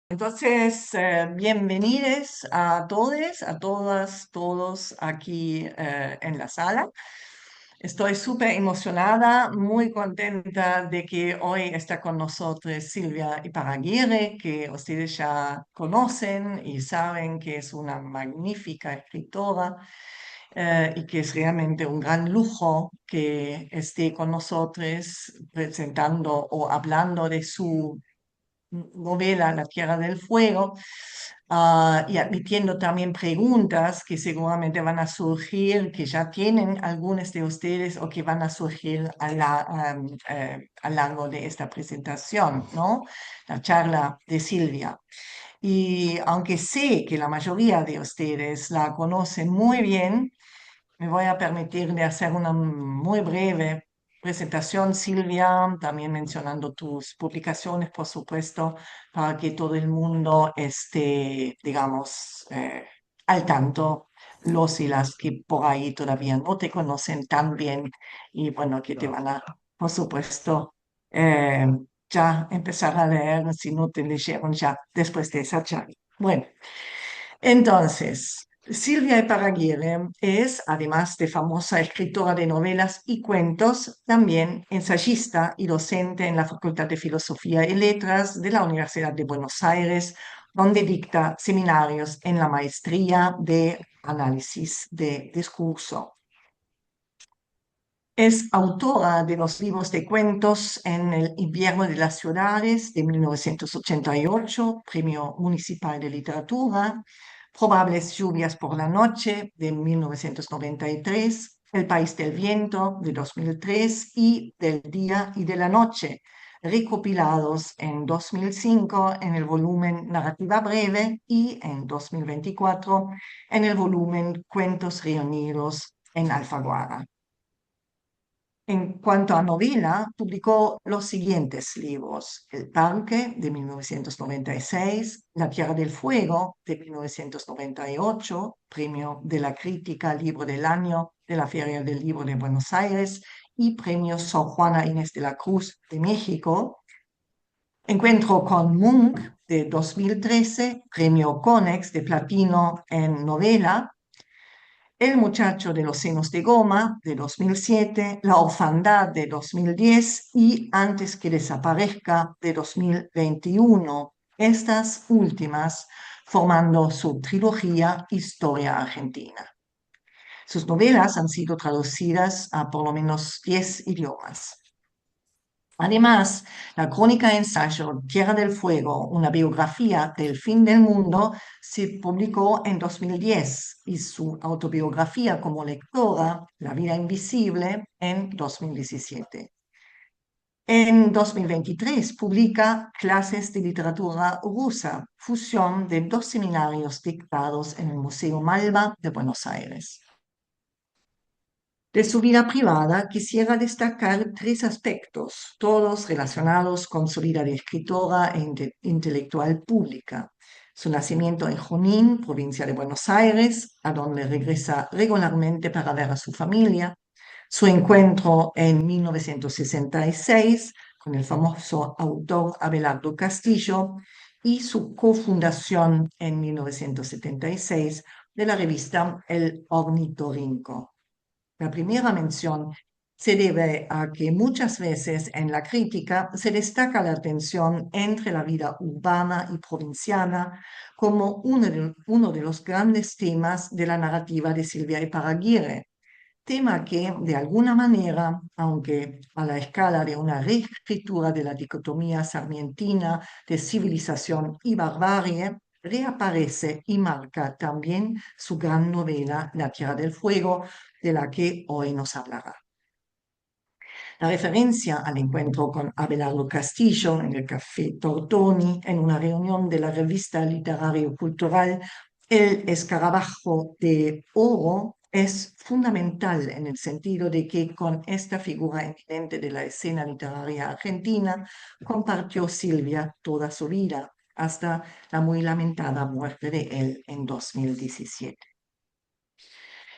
Entonces, bienvenidos a todos, a todas, todos aquí en la sala. Estoy súper emocionada, muy contenta de que hoy está con nosotros Silvia Iparraguirre, que ustedes ya conocen y saben que es una magnífica escritora y que es realmente un gran lujo que esté con nosotros presentando o hablando de su novela La Tierra del Fuego, y admitiendo también preguntas que seguramente van a surgir, que ya tienen algunos de ustedes o que van a surgir a lo largo de esta presentación, ¿no? La charla de Silvia. Y aunque sé que la mayoría de ustedes la conocen muy bien, me voy a permitir de hacer una muy breve presentación, Silvia, también mencionando tus publicaciones, por supuesto, para que todo el mundo esté, digamos, al tanto, los y las que por ahí todavía no te conocen tan bien y bueno, que te van a, por supuesto, eh, ya empezar a leer si no te leyeron ya después de esa charla. Bueno. Entonces, Silvia Iparraguirre es, además de famosa escritora de novelas y cuentos, también ensayista y docente en la Facultad de Filosofía y Letras de la Universidad de Buenos Aires, donde dicta seminarios en la maestría de análisis de discurso. Es autora de los libros de cuentos En el invierno de las ciudades de 1988, Premio Municipal de Literatura, Probables lluvias por la noche de 1993, El país del viento de 2003 y Del día y de la noche, recopilados en 2005 en el volumen Narrativa breve y en 2024 en el volumen Cuentos reunidos en Alfaguara. En cuanto a novela, publicó los siguientes libros: El Parque, de 1996, La Tierra del Fuego, de 1998, Premio de la Crítica Libro del Año de la Feria del Libro de Buenos Aires y Premio Sor Juana Inés de la Cruz de México. Encuentro con Munch, de 2013, Premio Conex de Platino en novela. El muchacho de los senos de goma de 2007, La orfandad de 2010 y Antes que desaparezca de 2021. Estas últimas formando su trilogía Historia Argentina. Sus novelas han sido traducidas a por lo menos 10 idiomas. Además, la crónica-ensayo Tierra del Fuego, una biografía del fin del mundo, se publicó en 2010 y su autobiografía como lectora, La vida invisible, en 2017. En 2023 publica Clases de literatura rusa, fusión de dos seminarios dictados en el Museo Malva de Buenos Aires. De su vida privada quisiera destacar tres aspectos, todos relacionados con su vida de escritora e intelectual pública. Su nacimiento en Junín, provincia de Buenos Aires, a donde regresa regularmente para ver a su familia. Su encuentro en 1966 con el famoso autor Abelardo Castillo y su cofundación en 1976 de la revista El Ornitorrinco. La primera mención se debe a que muchas veces en la crítica se destaca la tensión entre la vida urbana y provinciana como uno de los grandes temas de la narrativa de Silvia Iparraguirre, tema que, de alguna manera, aunque a la escala de una reescritura de la dicotomía sarmientina de civilización y barbarie, reaparece y marca también su gran novela La Tierra del Fuego, de la que hoy nos hablará. La referencia al encuentro con Abelardo Castillo en el Café Tortoni, en una reunión de la revista literario-cultural El Escarabajo de Oro, es fundamental en el sentido de que con esta figura eminente de la escena literaria argentina compartió Silvia toda su vida, hasta la muy lamentada muerte de él en 2017.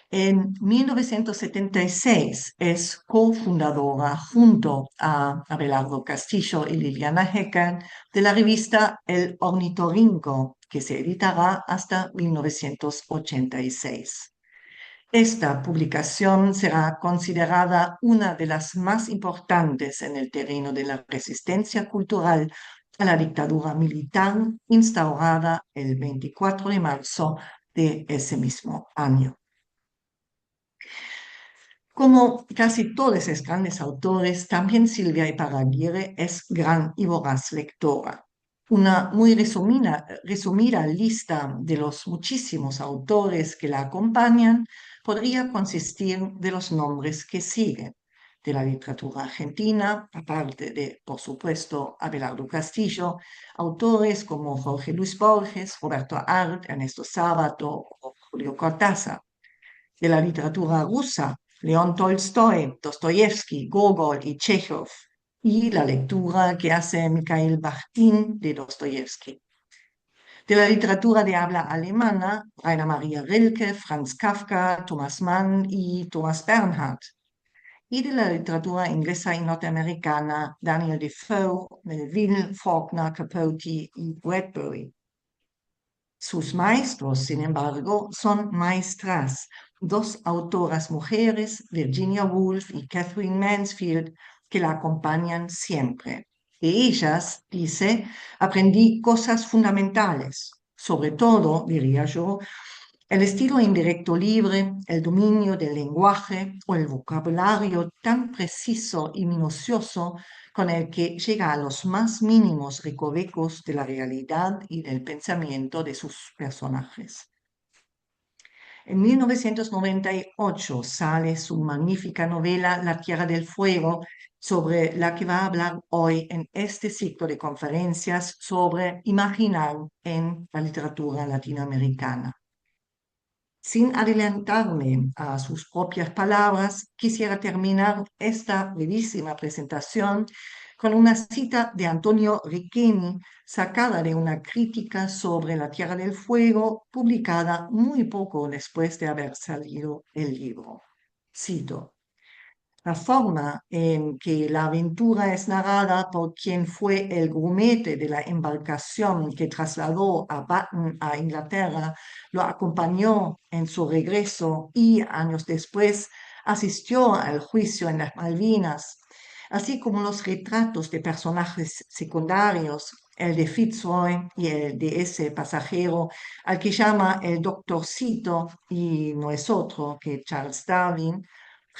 En 1976 es cofundadora junto a Abelardo Castillo y Liliana Hecker de la revista El Ornitorrinco, que se editará hasta 1986. Esta publicación será considerada una de las más importantes en el terreno de la resistencia cultural a la dictadura militar instaurada el 24 de marzo de ese mismo año. Como casi todos esos grandes autores, también Silvia Iparraguirre es gran y voraz lectora. Una muy resumida lista de los muchísimos autores que la acompañan podría consistir de los nombres que siguen. De la literatura argentina, aparte de, por supuesto, Abelardo Castillo, autores como Jorge Luis Borges, Roberto Arlt, Ernesto Sábato o Julio Cortázar. De la literatura rusa, León Tolstoy, Dostoyevsky, Gogol y Chekhov, y la lectura que hace Mikhail Bakhtin de Dostoyevsky. De la literatura de habla alemana, Rainer Maria Rilke, Franz Kafka, Thomas Mann y Thomas Bernhard. Y de la literatura inglesa y norteamericana, Daniel Defoe, Melville, Faulkner, Capote y Bradbury. Sus maestros, sin embargo, son maestras, dos autoras mujeres, Virginia Woolf y Catherine Mansfield, que la acompañan siempre. De ellas, dice, aprendí cosas fundamentales, sobre todo, diría yo, el estilo indirecto libre, el dominio del lenguaje o el vocabulario tan preciso y minucioso con el que llega a los más mínimos recovecos de la realidad y del pensamiento de sus personajes. En 1998 sale su magnífica novela La Tierra del Fuego, sobre la que va a hablar hoy en este ciclo de conferencias sobre imaginar en la literatura latinoamericana. Sin adelantarme a sus propias palabras, quisiera terminar esta brevísima presentación con una cita de Antonio Riqueni, sacada de una crítica sobre La Tierra del Fuego, publicada muy poco después de haber salido el libro. Cito: la forma en que la aventura es narrada por quien fue el grumete de la embarcación que trasladó a Batten a Inglaterra, lo acompañó en su regreso y, años después, asistió al juicio en las Malvinas, así como los retratos de personajes secundarios, el de Fitzroy y el de ese pasajero al que llama el doctorcito y no es otro que Charles Darwin,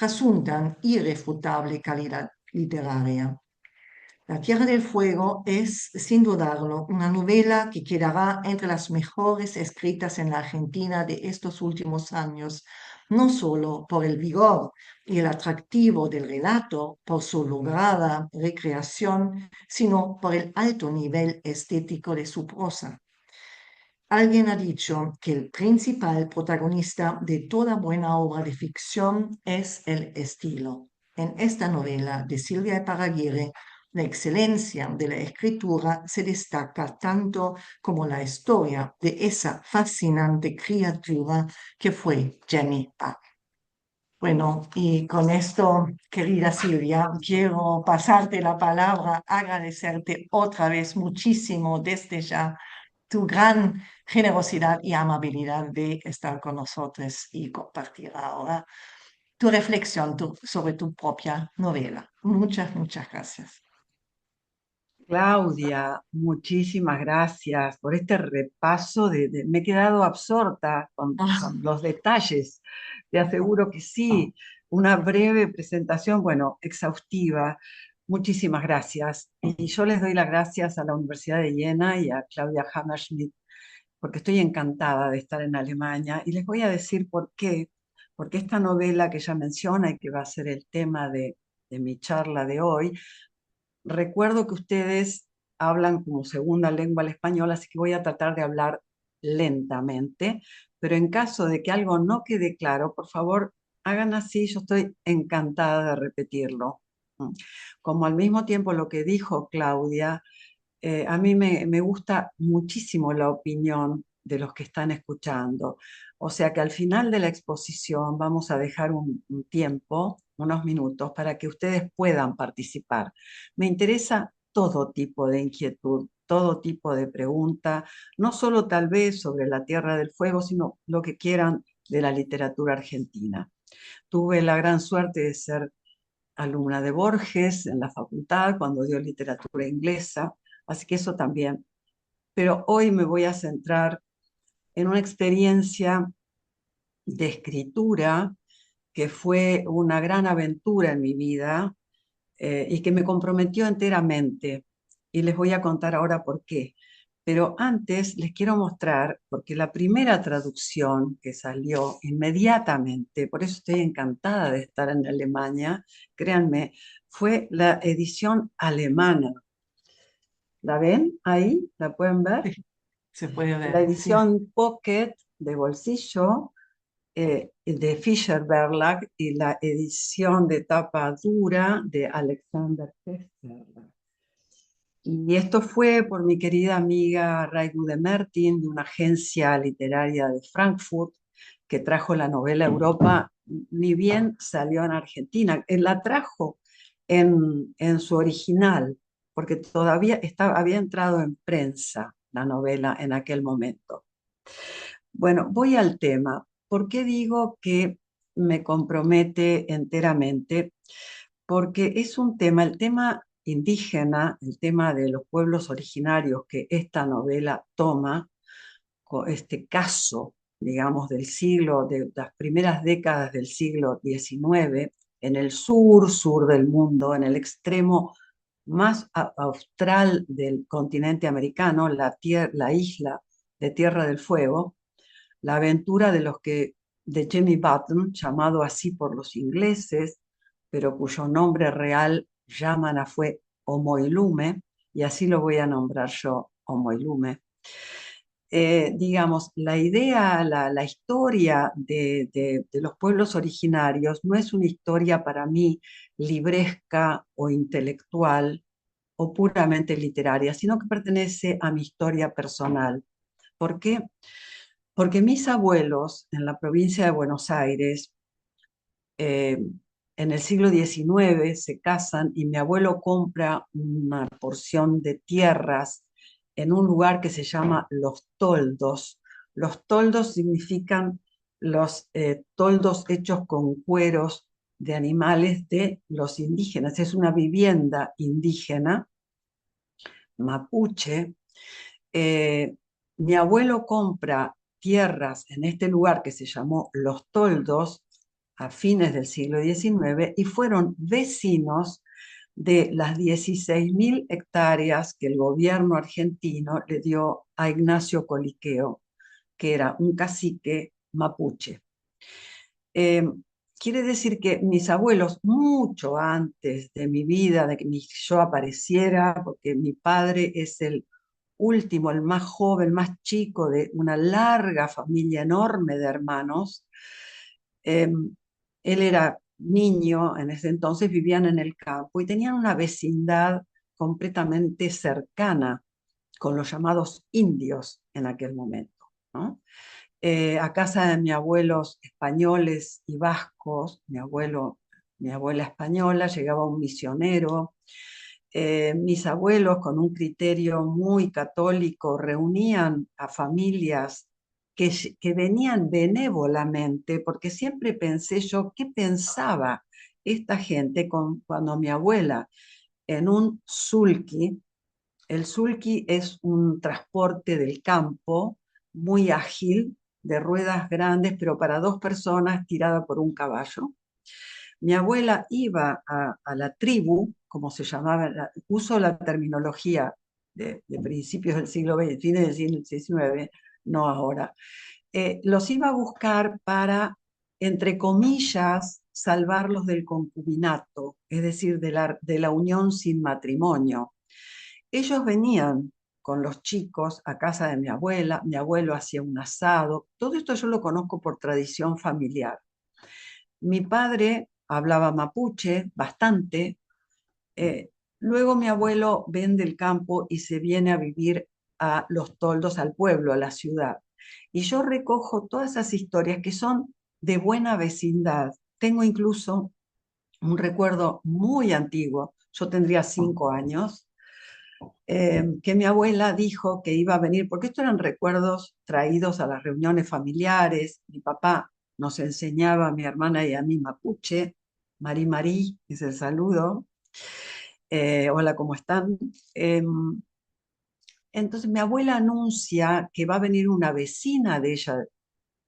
resultan irrefutable calidad literaria. La Tierra del Fuego es, sin dudarlo, una novela que quedará entre las mejores escritas en la Argentina de estos últimos años, no solo por el vigor y el atractivo del relato, por su lograda recreación, sino por el alto nivel estético de su prosa. Alguien ha dicho que el principal protagonista de toda buena obra de ficción es el estilo. En esta novela de Silvia Iparraguirre, la excelencia de la escritura se destaca tanto como la historia de esa fascinante criatura que fue Jenny Pack. Bueno, y con esto, querida Silvia, quiero pasarte la palabra, agradecerte otra vez muchísimo desde ya tu gran generosidad y amabilidad de estar con nosotros y compartir ahora tu reflexión sobre tu propia novela. Muchas, muchas gracias. Claudia, muchísimas gracias por este repaso me he quedado absorta con los detalles. Te aseguro que sí, una breve presentación, bueno, exhaustiva. Muchísimas gracias. Y yo les doy las gracias a la Universidad de Jena y a Claudia Hammerschmidt, porque estoy encantada de estar en Alemania. Y les voy a decir por qué. Porque esta novela que ella menciona y que va a ser el tema de mi charla de hoy, recuerdo que ustedes hablan como segunda lengua el español, así que voy a tratar de hablar lentamente, pero en caso de que algo no quede claro, por favor, hagan así, yo estoy encantada de repetirlo. Como al mismo tiempo lo que dijo Claudia, a mí me gusta muchísimo la opinión de los que están escuchando. O sea que al final de la exposición vamos a dejar un tiempo, unos minutos, para que ustedes puedan participar. Me interesa todo tipo de inquietud, todo tipo de pregunta, no solo tal vez sobre la Tierra del Fuego, sino lo que quieran de la literatura argentina. Tuve la gran suerte de ser alumna de Borges en la facultad cuando dio literatura inglesa, así que eso también. Pero hoy me voy a centrar en una experiencia de escritura que fue una gran aventura en mi vida y que me comprometió enteramente. Y les voy a contar ahora por qué. Pero antes les quiero mostrar, porque la primera traducción que salió inmediatamente, por eso estoy encantada de estar en Alemania, créanme, fue la edición alemana. ¿La ven ahí? ¿La pueden ver? Sí, se puede La ver, sí. edición Pocket de bolsillo de Fischer Verlag y la edición de tapa dura de Alexander Festerler. Y esto fue por mi querida amiga Raigu de Mertin, de una agencia literaria de Frankfurt, que trajo la novela a Europa, ni bien salió en Argentina. Él la trajo en su original, porque todavía había entrado en prensa la novela en aquel momento. Bueno, voy al tema. ¿Por qué digo que me compromete enteramente? Porque es un tema, el tema indígena, el tema de los pueblos originarios que esta novela toma, este caso, digamos, del siglo, de las primeras décadas del siglo XIX, en el sur del mundo, en el extremo más austral del continente americano, la isla de Tierra del Fuego, la aventura de Jimmy Button, llamado así por los ingleses, pero cuyo nombre real Yamana fue Omoilume, y así lo voy a nombrar yo, Omoilume. Digamos, la idea, la historia de los pueblos originarios no es una historia para mí libresca o intelectual o puramente literaria, sino que pertenece a mi historia personal. ¿Por qué? Porque mis abuelos en la provincia de Buenos Aires, eh, en el siglo XIX, se casan y mi abuelo compra una porción de tierras en un lugar que se llama Los Toldos. Los toldos significan los toldos hechos con cueros de animales de los indígenas. Es una vivienda indígena mapuche. Eh, Mi abuelo compra tierras en este lugar que se llamó Los Toldos a fines del siglo XIX y fueron vecinos de las 16.000 hectáreas que el gobierno argentino le dio a Ignacio Coliqueo, que era un cacique mapuche. Eh, Quiere decir que mis abuelos, mucho antes de mi vida, de que yo apareciera, porque mi padre es el último, el más joven, más chico de una larga familia enorme de hermanos. Eh, Él era niño en ese entonces, vivían en el campo y tenían una vecindad completamente cercana con los llamados indios en aquel momento, ¿no? A casa de mis abuelos españoles y vascos, mi abuela española, llegaba un misionero. Mis abuelos, con un criterio muy católico, reunían a familias que venían benévolamente, porque siempre pensé yo, ¿qué pensaba esta gente cuando mi abuela en un sulky? El sulky es un transporte del campo muy ágil, de ruedas grandes, pero para dos personas tirada por un caballo. Mi abuela iba a la tribu, como se llamaba, uso la terminología de principios del siglo XX, fines del siglo XIX, no ahora. Los iba a buscar para, entre comillas, salvarlos del concubinato, es decir, de la unión sin matrimonio. Ellos venían con los chicos a casa de mi abuelo hacía un asado, todo esto yo lo conozco por tradición familiar. Mi padre hablaba mapuche bastante, luego mi abuelo vende el campo y se viene a vivir a Los Toldos, al pueblo, a la ciudad. Y yo recojo todas esas historias que son de buena vecindad. Tengo incluso un recuerdo muy antiguo, yo tendría 5 años, que mi abuela dijo que iba a venir, porque estos eran recuerdos traídos a las reuniones familiares. Mi papá nos enseñaba a mi hermana y a mí mapuche. Marí Marí es el saludo. Hola, ¿cómo están? Entonces mi abuela anuncia que va a venir una vecina de ella,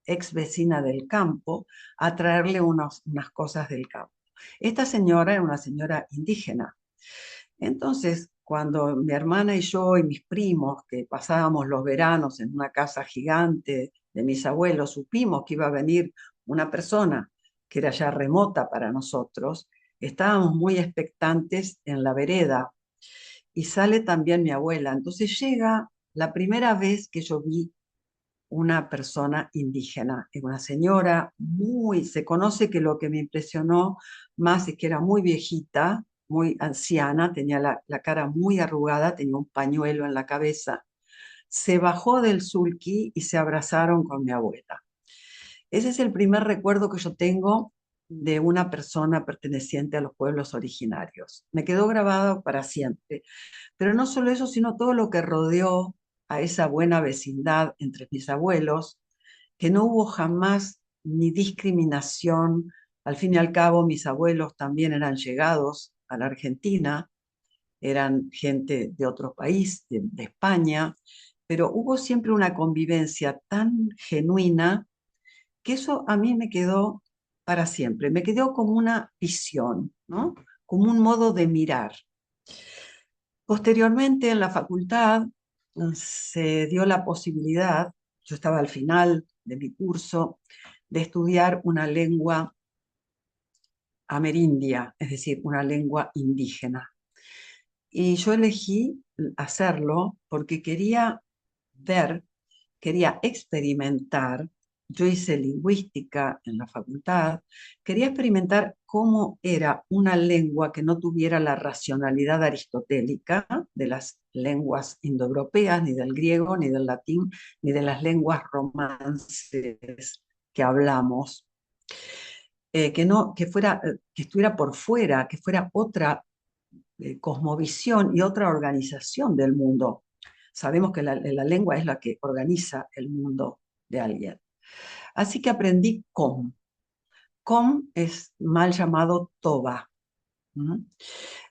ex vecina del campo, a traerle unas cosas del campo. Esta señora era una señora indígena. Entonces, cuando mi hermana y yo y mis primos, que pasábamos los veranos en una casa gigante de mis abuelos, supimos que iba a venir una persona que era ya remota para nosotros, estábamos muy expectantes en la vereda y sale también mi abuela. Entonces llega la primera vez que yo vi una persona indígena, una señora muy, se conoce que lo que me impresionó más es que era muy viejita, muy anciana, tenía la cara muy arrugada, tenía un pañuelo en la cabeza. Se bajó del sulky y se abrazaron con mi abuela. Ese es el primer recuerdo que yo tengo de una persona perteneciente a los pueblos originarios. Me quedó grabado para siempre. Pero no solo eso, sino todo lo que rodeó a esa buena vecindad entre mis abuelos, que no hubo jamás ni discriminación. Al fin y al cabo, mis abuelos también eran llegados a la Argentina, eran gente de otro país, de España, pero hubo siempre una convivencia tan genuina que eso a mí me quedó para siempre, me quedó como una visión, ¿no? Como un modo de mirar. Posteriormente, en la facultad, se dio la posibilidad, yo estaba al final de mi curso, de estudiar una lengua amerindia, es decir, una lengua indígena. Y yo elegí hacerlo porque quería ver, quería experimentar. Yo hice lingüística en la facultad, quería experimentar cómo era una lengua que no tuviera la racionalidad aristotélica de las lenguas indoeuropeas, ni del griego, ni del latín, ni de las lenguas romances que hablamos, que no, que fuera, que estuviera por fuera, que fuera otra cosmovisión y otra organización del mundo. Sabemos que la lengua es la que organiza el mundo de alguien. Así que aprendí com. Com es mal llamado toba.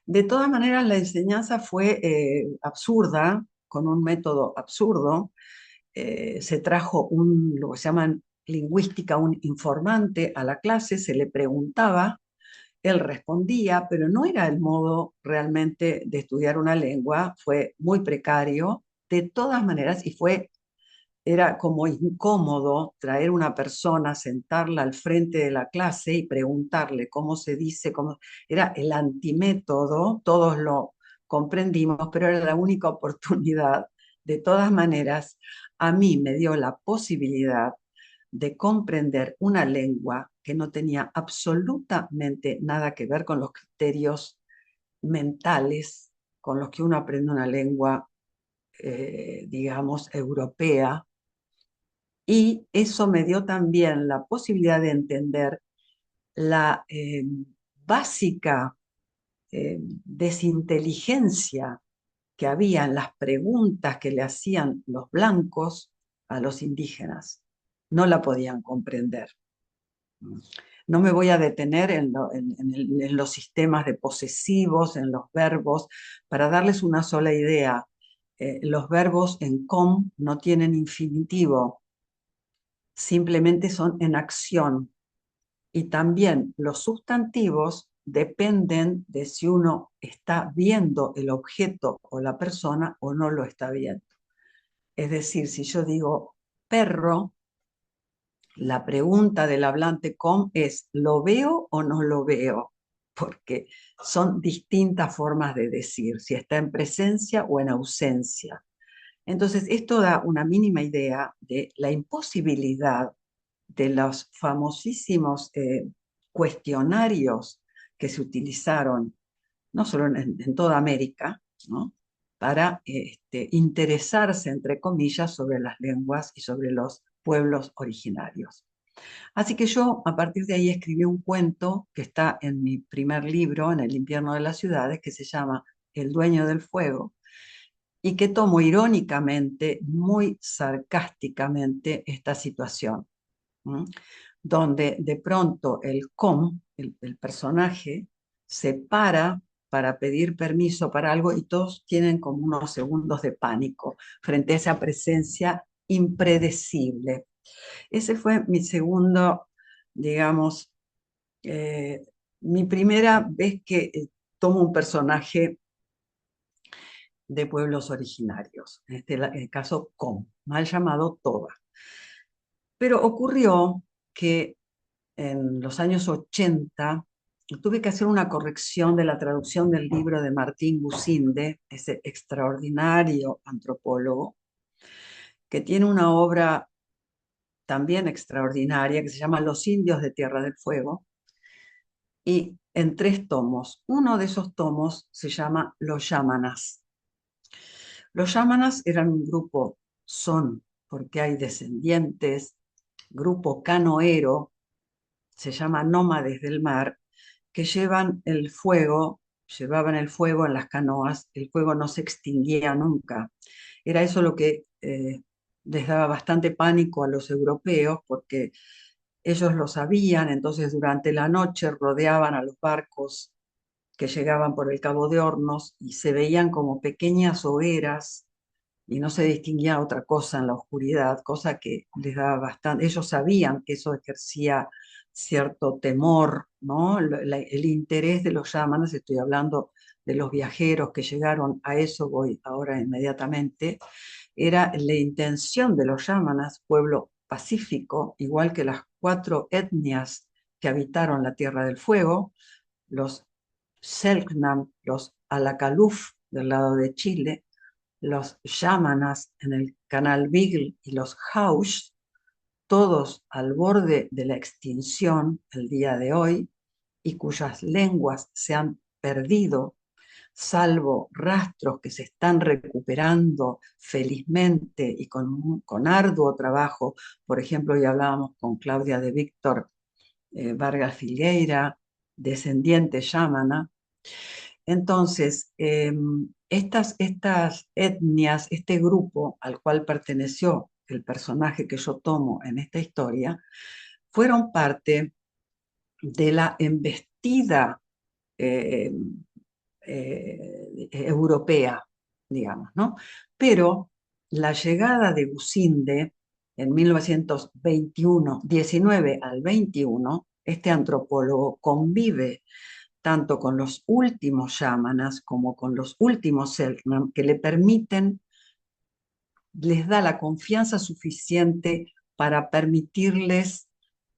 De todas maneras, la enseñanza fue absurda, con un método absurdo. Se trajo lo que se llama lingüística, un informante a la clase, se le preguntaba, él respondía, pero no era el modo realmente de estudiar una lengua, fue muy precario, de todas maneras, y era como incómodo traer una persona, sentarla al frente de la clase y preguntarle cómo se dice, era el antimétodo, todos lo comprendimos, pero era la única oportunidad. De todas maneras, a mí me dio la posibilidad de comprender una lengua que no tenía absolutamente nada que ver con los criterios mentales con los que uno aprende una lengua, digamos, europea. Y eso me dio también la posibilidad de entender la básica desinteligencia que había en las preguntas que le hacían los blancos a los indígenas. No la podían comprender. No me voy a detener en los sistemas de posesivos, en los verbos, para darles una sola idea. Los verbos en com no tienen infinitivo, simplemente son en acción. Y también los sustantivos dependen de si uno está viendo el objeto o la persona o no lo está viendo. Es decir, si yo digo perro, la pregunta del hablante com es, ¿lo veo o no lo veo? Porque son distintas formas de decir, si está en presencia o en ausencia. Entonces, esto da una mínima idea de la imposibilidad de los famosísimos cuestionarios que se utilizaron, no solo en toda América, ¿no? para interesarse, entre comillas, sobre las lenguas y sobre los pueblos originarios. Así que yo a partir de ahí escribí un cuento que está en mi primer libro, en El invierno de las ciudades, que se llama El dueño del fuego, y que tomo irónicamente, muy sarcásticamente, esta situación, ¿m? Donde de pronto el personaje, se para pedir permiso para algo y todos tienen como unos segundos de pánico frente a esa presencia impredecible. Ese fue mi segundo, digamos, eh, mi primera vez que tomo un personaje de pueblos originarios, en el caso Com, mal llamado Toba. Pero ocurrió que en los años 80 tuve que hacer una corrección de la traducción del libro de Martín Gusinde, ese extraordinario antropólogo, que tiene una obra también extraordinaria que se llama Los indios de Tierra del Fuego, y en 3 tomos. Uno de esos tomos se llama Los Yámanas. Los Yámanas eran un grupo, son, porque hay descendientes, grupo canoero, se llama Nómades del Mar, que llevaban el fuego en las canoas, el fuego no se extinguía nunca. Era eso lo que les daba bastante pánico a los europeos, porque ellos lo sabían, entonces durante la noche rodeaban a los barcos que llegaban por el Cabo de Hornos y se veían como pequeñas hogueras y no se distinguía otra cosa en la oscuridad, cosa que les daba bastante. Ellos sabían que eso ejercía cierto temor, ¿no? El interés de los yámanas, estoy hablando de los viajeros que llegaron, a eso voy ahora inmediatamente, era la intención de los yámanas, pueblo pacífico, igual que las 4 etnias que habitaron la Tierra del Fuego, los Selknam, los Alacaluf del lado de Chile, los Yámanas en el canal Beagle y los Haush, todos al borde de la extinción el día de hoy y cuyas lenguas se han perdido, salvo rastros que se están recuperando felizmente y con arduo trabajo. Por ejemplo, hoy hablábamos con Claudia de Víctor Vargas Filgueira, descendiente yámana. Entonces, estas etnias, este grupo al cual perteneció el personaje que yo tomo en esta historia, fueron parte de la embestida eh, europea, digamos, ¿no? Pero la llegada de Gusinde en 1921, 19 al 21, este antropólogo convive tanto con los últimos yámanas como con los últimos Selknam, que le permiten, les da la confianza suficiente para permitirles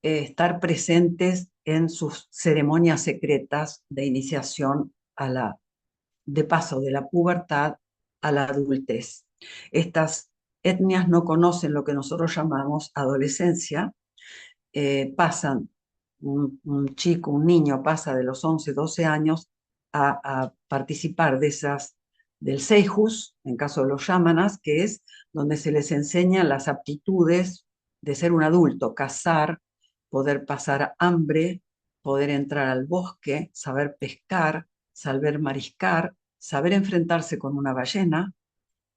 estar presentes en sus ceremonias secretas de iniciación de paso de la pubertad a la adultez. Estas etnias no conocen lo que nosotros llamamos adolescencia, pasan, un chico, un niño pasa de los 11, 12 años a participar del Seijus, en caso de los yámanas, que es donde se les enseñan las aptitudes de ser un adulto, cazar, poder pasar hambre, poder entrar al bosque, saber pescar, saber mariscar, saber enfrentarse con una ballena.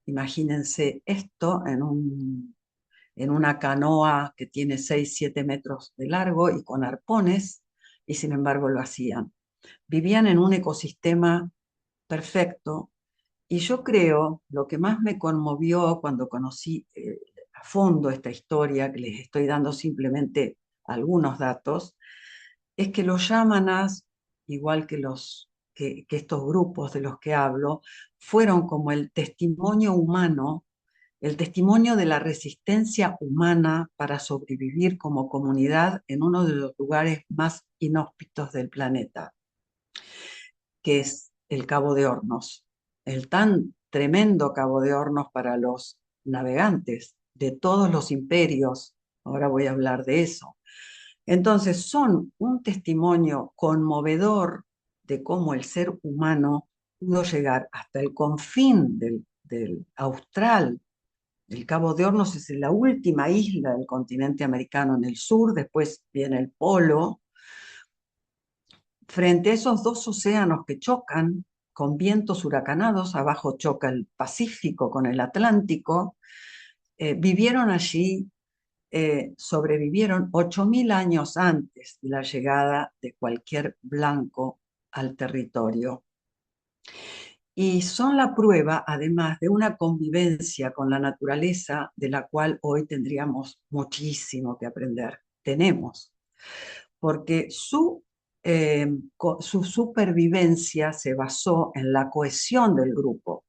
Imagínense esto en una canoa que tiene 6, 7 metros de largo y con arpones, y sin embargo lo hacían. Vivían en un ecosistema perfecto, y yo creo, lo que más me conmovió cuando conocí a fondo esta historia, que les estoy dando simplemente algunos datos, es que los yámanas, igual que estos grupos de los que hablo, fueron como el testimonio humano, el testimonio de la resistencia humana para sobrevivir como comunidad en uno de los lugares más inhóspitos del planeta, que es el Cabo de Hornos, el tan tremendo Cabo de Hornos para los navegantes de todos los imperios. Ahora voy a hablar de eso. Entonces son un testimonio conmovedor de cómo el ser humano pudo llegar hasta el confín del austral. El Cabo de Hornos es la última isla del continente americano en el sur, después viene el polo. Frente a esos dos océanos que chocan con vientos huracanados, abajo choca el Pacífico con el Atlántico, vivieron allí, sobrevivieron 8.000 años antes de la llegada de cualquier blanco al territorio. Y son la prueba, además, de una convivencia con la naturaleza de la cual hoy tendríamos muchísimo que aprender. Tenemos, porque su supervivencia se basó en la cohesión del grupo.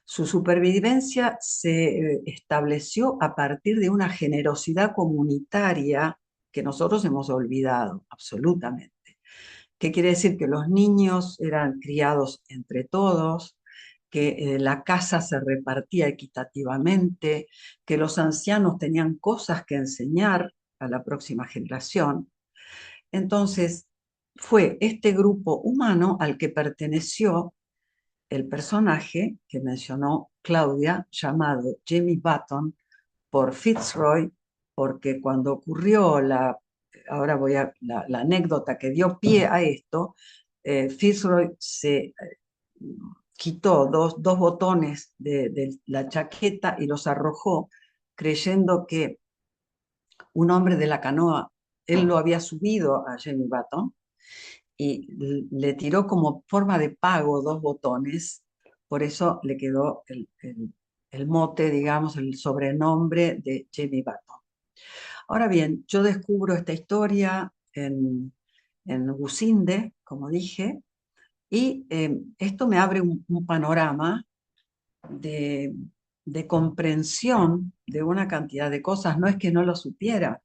Su supervivencia se estableció a partir de una generosidad comunitaria que nosotros hemos olvidado absolutamente. ¿Qué quiere decir? Que los niños eran criados entre todos, que la casa se repartía equitativamente, que los ancianos tenían cosas que enseñar a la próxima generación. Entonces, fue este grupo humano al que perteneció el personaje que mencionó Claudia, llamado Jimmy Button por Fitzroy, porque cuando ocurrió ahora la anécdota que dio pie a esto, Fitzroy se quitó dos botones de la chaqueta y los arrojó, creyendo que un hombre de la canoa, él lo había subido a Jimmy Button, y le tiró como forma de pago dos botones, por eso le quedó el mote, digamos, el sobrenombre de Jimmy Button. Ahora bien, yo descubro esta historia en Gusinde, como dije, y esto me abre un panorama de, de comprensión de una cantidad de cosas. No es que no lo supiera.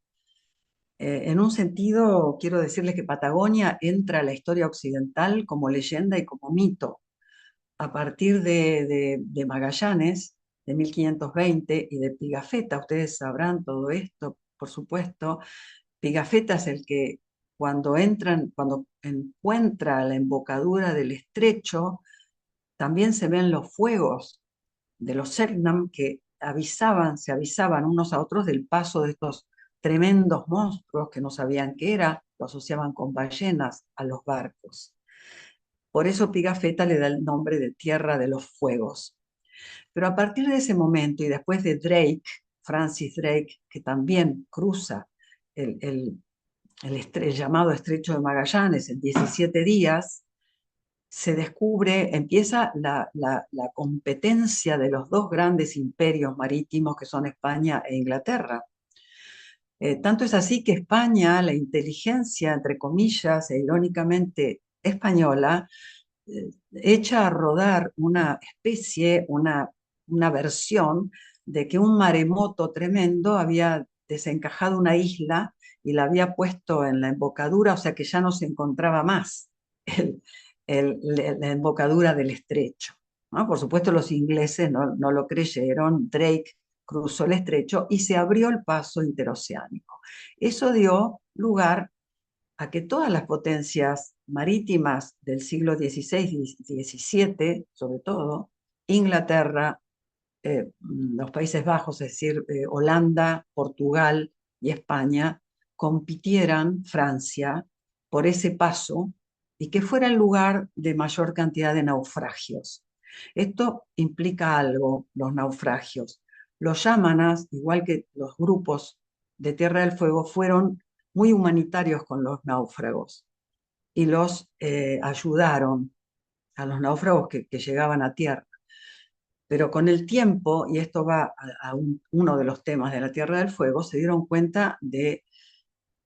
En un sentido, quiero decirles que Patagonia entra a la historia occidental como leyenda y como mito. A partir de Magallanes, de 1520, y de Pigafetta, ustedes sabrán todo esto, por supuesto. Pigafetta es el que cuando encuentra la embocadura del estrecho, también se ven los fuegos de los Selknam que se avisaban unos a otros del paso de estos tremendos monstruos que no sabían qué era, lo asociaban con ballenas a los barcos. Por eso Pigafetta le da el nombre de Tierra de los Fuegos. Pero a partir de ese momento y después de Drake, Francis Drake, que también cruza el llamado Estrecho de Magallanes en 17 días, se descubre, empieza la competencia de los dos grandes imperios marítimos que son España e Inglaterra. Tanto es así que España, la inteligencia, entre comillas, e irónicamente española, echa a rodar una especie, una versión de que un maremoto tremendo había desencajado una isla y la había puesto en la embocadura, o sea que ya no se encontraba más el, la embocadura del estrecho, ¿no? Por supuesto los ingleses no lo creyeron, Drake cruzó el estrecho y se abrió el paso interoceánico. Eso dio lugar a que todas las potencias marítimas del siglo XVI y XVII, sobre todo, Inglaterra, los Países Bajos, es decir, Holanda, Portugal y España, compitieran, Francia, por ese paso y que fuera el lugar de mayor cantidad de naufragios. Esto implica algo, los naufragios. Los yámanas, igual que los grupos de Tierra del Fuego, fueron muy humanitarios con los náufragos y los ayudaron a los náufragos que llegaban a tierra. Pero con el tiempo, y esto va a uno de los temas de la Tierra del Fuego, se dieron cuenta de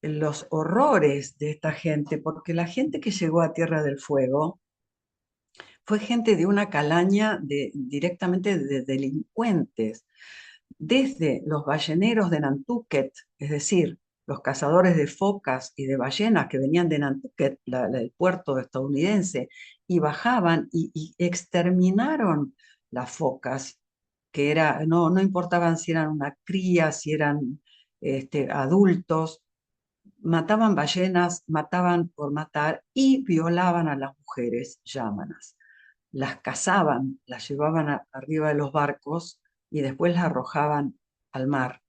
los horrores de esta gente, porque la gente que llegó a Tierra del Fuego fue gente de una calaña directamente de delincuentes, desde los balleneros de Nantucket, es decir, los cazadores de focas y de ballenas que venían de Nantucket, el puerto estadounidense, y bajaban y exterminaron las focas, que no importaban si eran una cría, si eran adultos, mataban ballenas, mataban por matar y violaban a las mujeres yámanas. las cazaban, las llevaban arriba de los barcos y después las arrojaban al mar.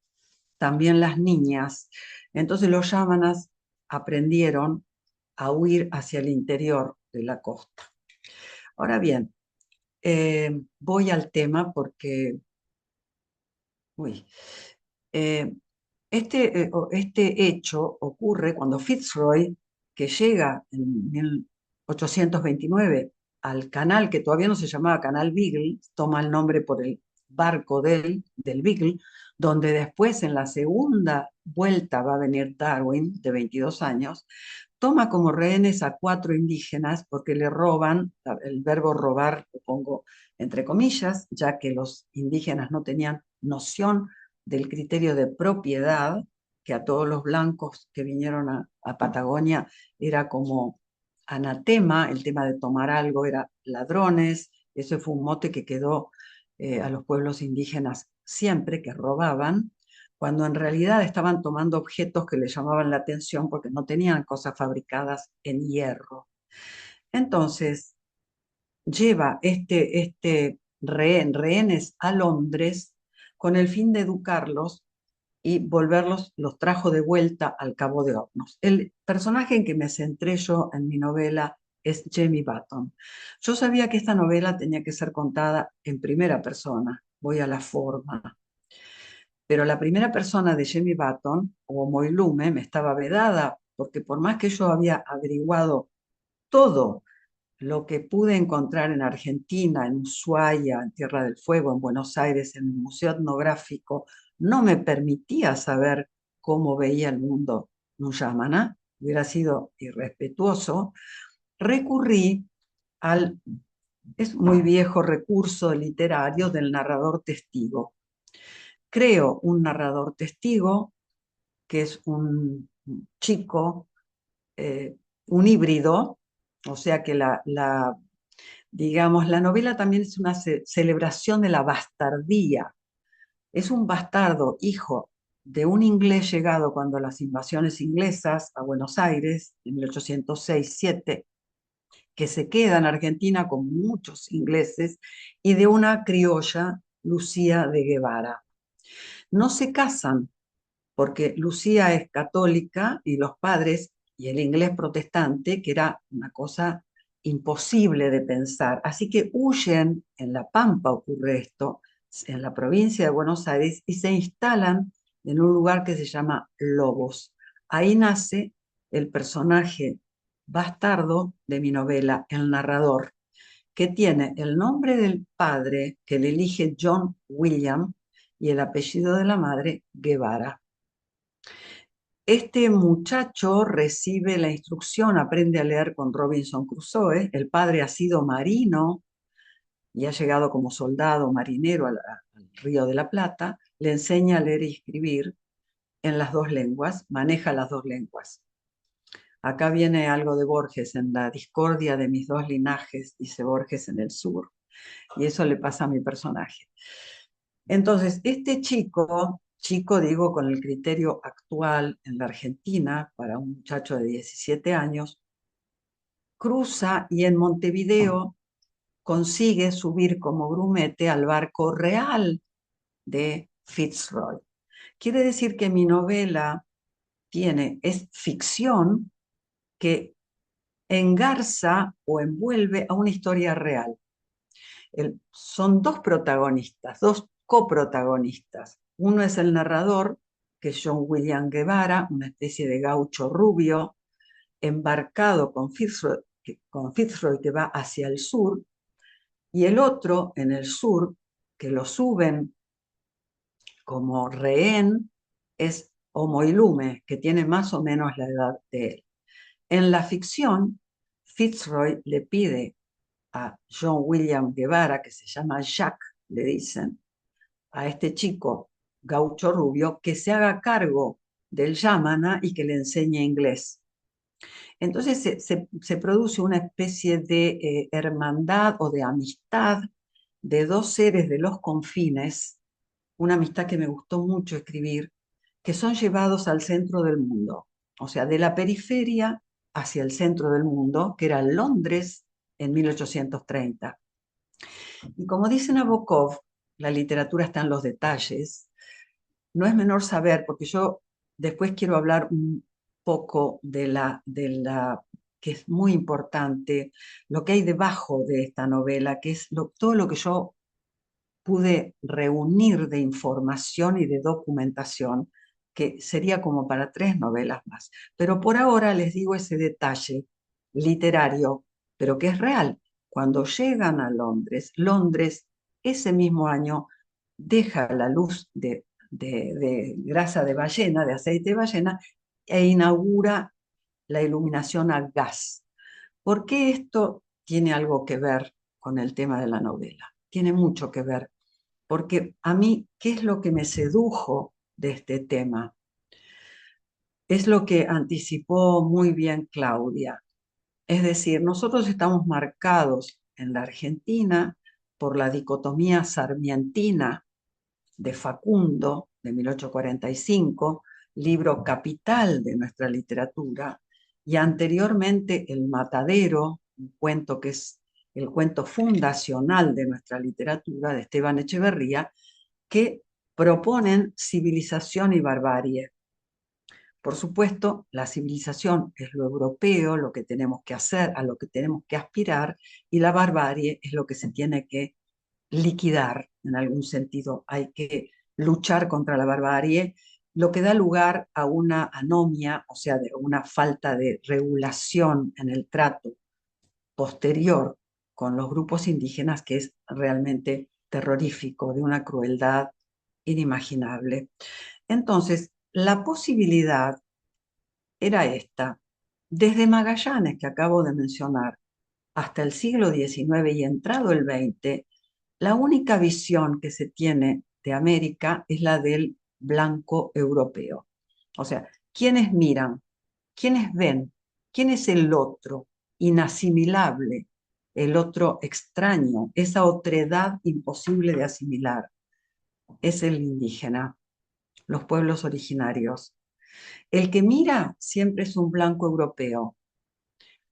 También las niñas. Entonces los yámanas aprendieron a huir hacia el interior de la costa. Ahora bien, voy al tema porque uy, eh, este hecho ocurre cuando Fitzroy, que llega en 1829 al canal que todavía no se llamaba Canal Beagle, toma el nombre por el barco del Beagle, donde después en la segunda vuelta va a venir Darwin, de 22 años, toma como rehenes a 4 indígenas porque le roban, el verbo robar lo pongo entre comillas, ya que los indígenas no tenían noción del criterio de propiedad, que a todos los blancos que vinieron a Patagonia era como anatema, el tema de tomar algo era ladrones, eso fue un mote que quedó a los pueblos indígenas siempre, que robaban, cuando en realidad estaban tomando objetos que les llamaban la atención porque no tenían cosas fabricadas en hierro. Entonces, lleva rehenes a Londres con el fin de educarlos y los trajo de vuelta al Cabo de Hornos. El personaje en que me centré yo en mi novela es Jamie Button. Yo sabía que esta novela tenía que ser contada en primera persona, voy a la forma, pero la primera persona de Jamie Button, o Moilume, me estaba vedada, porque por más que yo había averiguado todo lo que pude encontrar en Argentina, en Ushuaia, en Tierra del Fuego, en Buenos Aires, en el Museo Etnográfico, no me permitía saber cómo veía el mundo Nuyamana, hubiera sido irrespetuoso, recurrí al, es muy viejo recurso literario del narrador testigo. Creo un narrador testigo, que es un chico, un híbrido, o sea que digamos, la novela también es una celebración de la bastardía. Es un bastardo, hijo de un inglés llegado cuando las invasiones inglesas a Buenos Aires, en 1806-7, que se queda en Argentina con muchos ingleses, y de una criolla, Lucía de Guevara. No se casan porque Lucía es católica y los padres, y el inglés protestante, que era una cosa imposible de pensar. Así que huyen, en La Pampa ocurre esto, en la provincia de Buenos Aires, y se instalan en un lugar que se llama Lobos. Ahí nace el personaje bastardo de mi novela, el narrador, que tiene el nombre del padre, que le elige John William, y el apellido de la madre, Guevara. Este muchacho recibe la instrucción, aprende a leer con Robinson Crusoe. El padre ha sido marino y ha llegado como soldado marinero al Río de la Plata. Le enseña a leer y escribir en las dos lenguas, maneja las dos lenguas. Acá viene algo de Borges: en la discordia de mis dos linajes, dice Borges en el sur, y eso le pasa a mi personaje. Entonces, este chico digo con el criterio actual en la Argentina, para un muchacho de 17 años, cruza y en Montevideo consigue subir como grumete al barco real de Fitzroy. Quiere decir que mi novela es ficción que engarza o envuelve a una historia real. Son dos protagonistas, dos coprotagonistas. Uno es el narrador, que es John William Guevara, una especie de gaucho rubio, embarcado con Fitzroy que va hacia el sur, y el otro en el sur, que lo suben como rehén, es Omoilume, que tiene más o menos la edad de él. En la ficción, Fitzroy le pide a John William Guevara, que se llama Jack, le dicen, a este chico gaucho rubio, que se haga cargo del yamana y que le enseñe inglés. Entonces se produce una especie de hermandad o de amistad de dos seres de los confines, una amistad que me gustó mucho escribir, que son llevados al centro del mundo, o sea, de la periferia hacia el centro del mundo, que era Londres en 1830. Y como dice Nabokov, la literatura está en los detalles. No es menor saber, porque yo después quiero hablar un poco de la que es muy importante, lo que hay debajo de esta novela, que es todo lo que yo pude reunir de información y de documentación, que sería como para 3 novelas más. Pero por ahora les digo ese detalle literario, pero que es real. Cuando llegan a Londres, Londres ese mismo año deja la luz de grasa de ballena, de aceite de ballena, e inaugura la iluminación a gas. ¿Por qué esto tiene algo que ver con el tema de la novela? Tiene mucho que ver, porque a mí, ¿qué es lo que me sedujo de este tema? Es lo que anticipó muy bien Claudia. Es decir, nosotros estamos marcados en la Argentina por la dicotomía sarmientina de Facundo, de 1845, libro capital de nuestra literatura, y anteriormente El Matadero, un cuento que es el cuento fundacional de nuestra literatura, de Esteban Echeverría, que proponen civilización y barbarie. Por supuesto, la civilización es lo europeo, lo que tenemos que hacer, a lo que tenemos que aspirar, y la barbarie es lo que se tiene que liquidar en algún sentido. Hay que luchar contra la barbarie, lo que da lugar a una anomia, o sea, de una falta de regulación en el trato posterior con los grupos indígenas, que es realmente terrorífico, de una crueldad inimaginable. Entonces, la posibilidad era esta. Desde Magallanes, que acabo de mencionar, hasta el siglo XIX y entrado el XX, la única visión que se tiene de América es la del blanco europeo. O sea, ¿quiénes miran? ¿Quiénes ven? ¿Quién es el otro? Inasimilable, el otro extraño, esa otredad imposible de asimilar. Es el indígena, los pueblos originarios. El que mira siempre es un blanco europeo.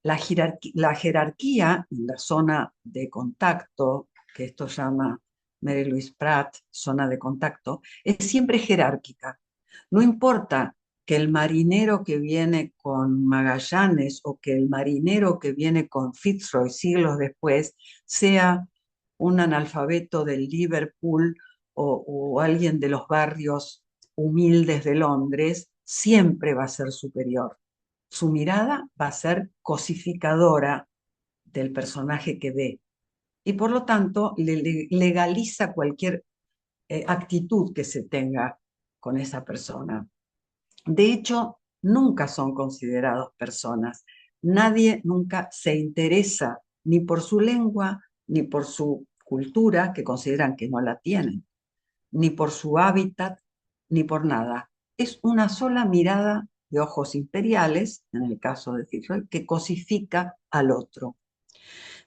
La jerarquía en la zona de contacto, que esto llama Mary Louise Pratt, zona de contacto, es siempre jerárquica. No importa que el marinero que viene con Magallanes o que el marinero que viene con Fitzroy siglos después sea un analfabeto del Liverpool o alguien de los barrios humildes de Londres, siempre va a ser superior. Su mirada va a ser cosificadora del personaje que ve y por lo tanto legaliza cualquier actitud que se tenga con esa persona. De hecho, nunca son considerados personas. Nadie nunca se interesa ni por su lengua, ni por su cultura, que consideran que no la tienen, ni por su hábitat, ni por nada. Es una sola mirada de ojos imperiales, en el caso de Fitzroy, que cosifica al otro.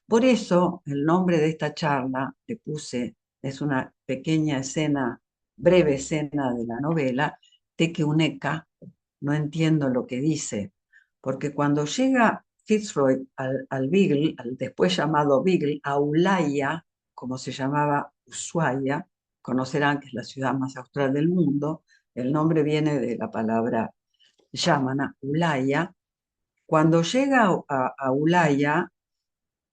Por eso, el nombre de esta charla le puse, es una pequeña escena, breve escena de la novela, Tequehueca, no entiendo lo que dice, porque cuando llega Fitzroy al Beagle, al después llamado Beagle, a Ulaya, como se llamaba Ushuaia, conocerán que es la ciudad más austral del mundo, el nombre viene de la palabra yamana, Ulaya. Cuando llega a Ulaya,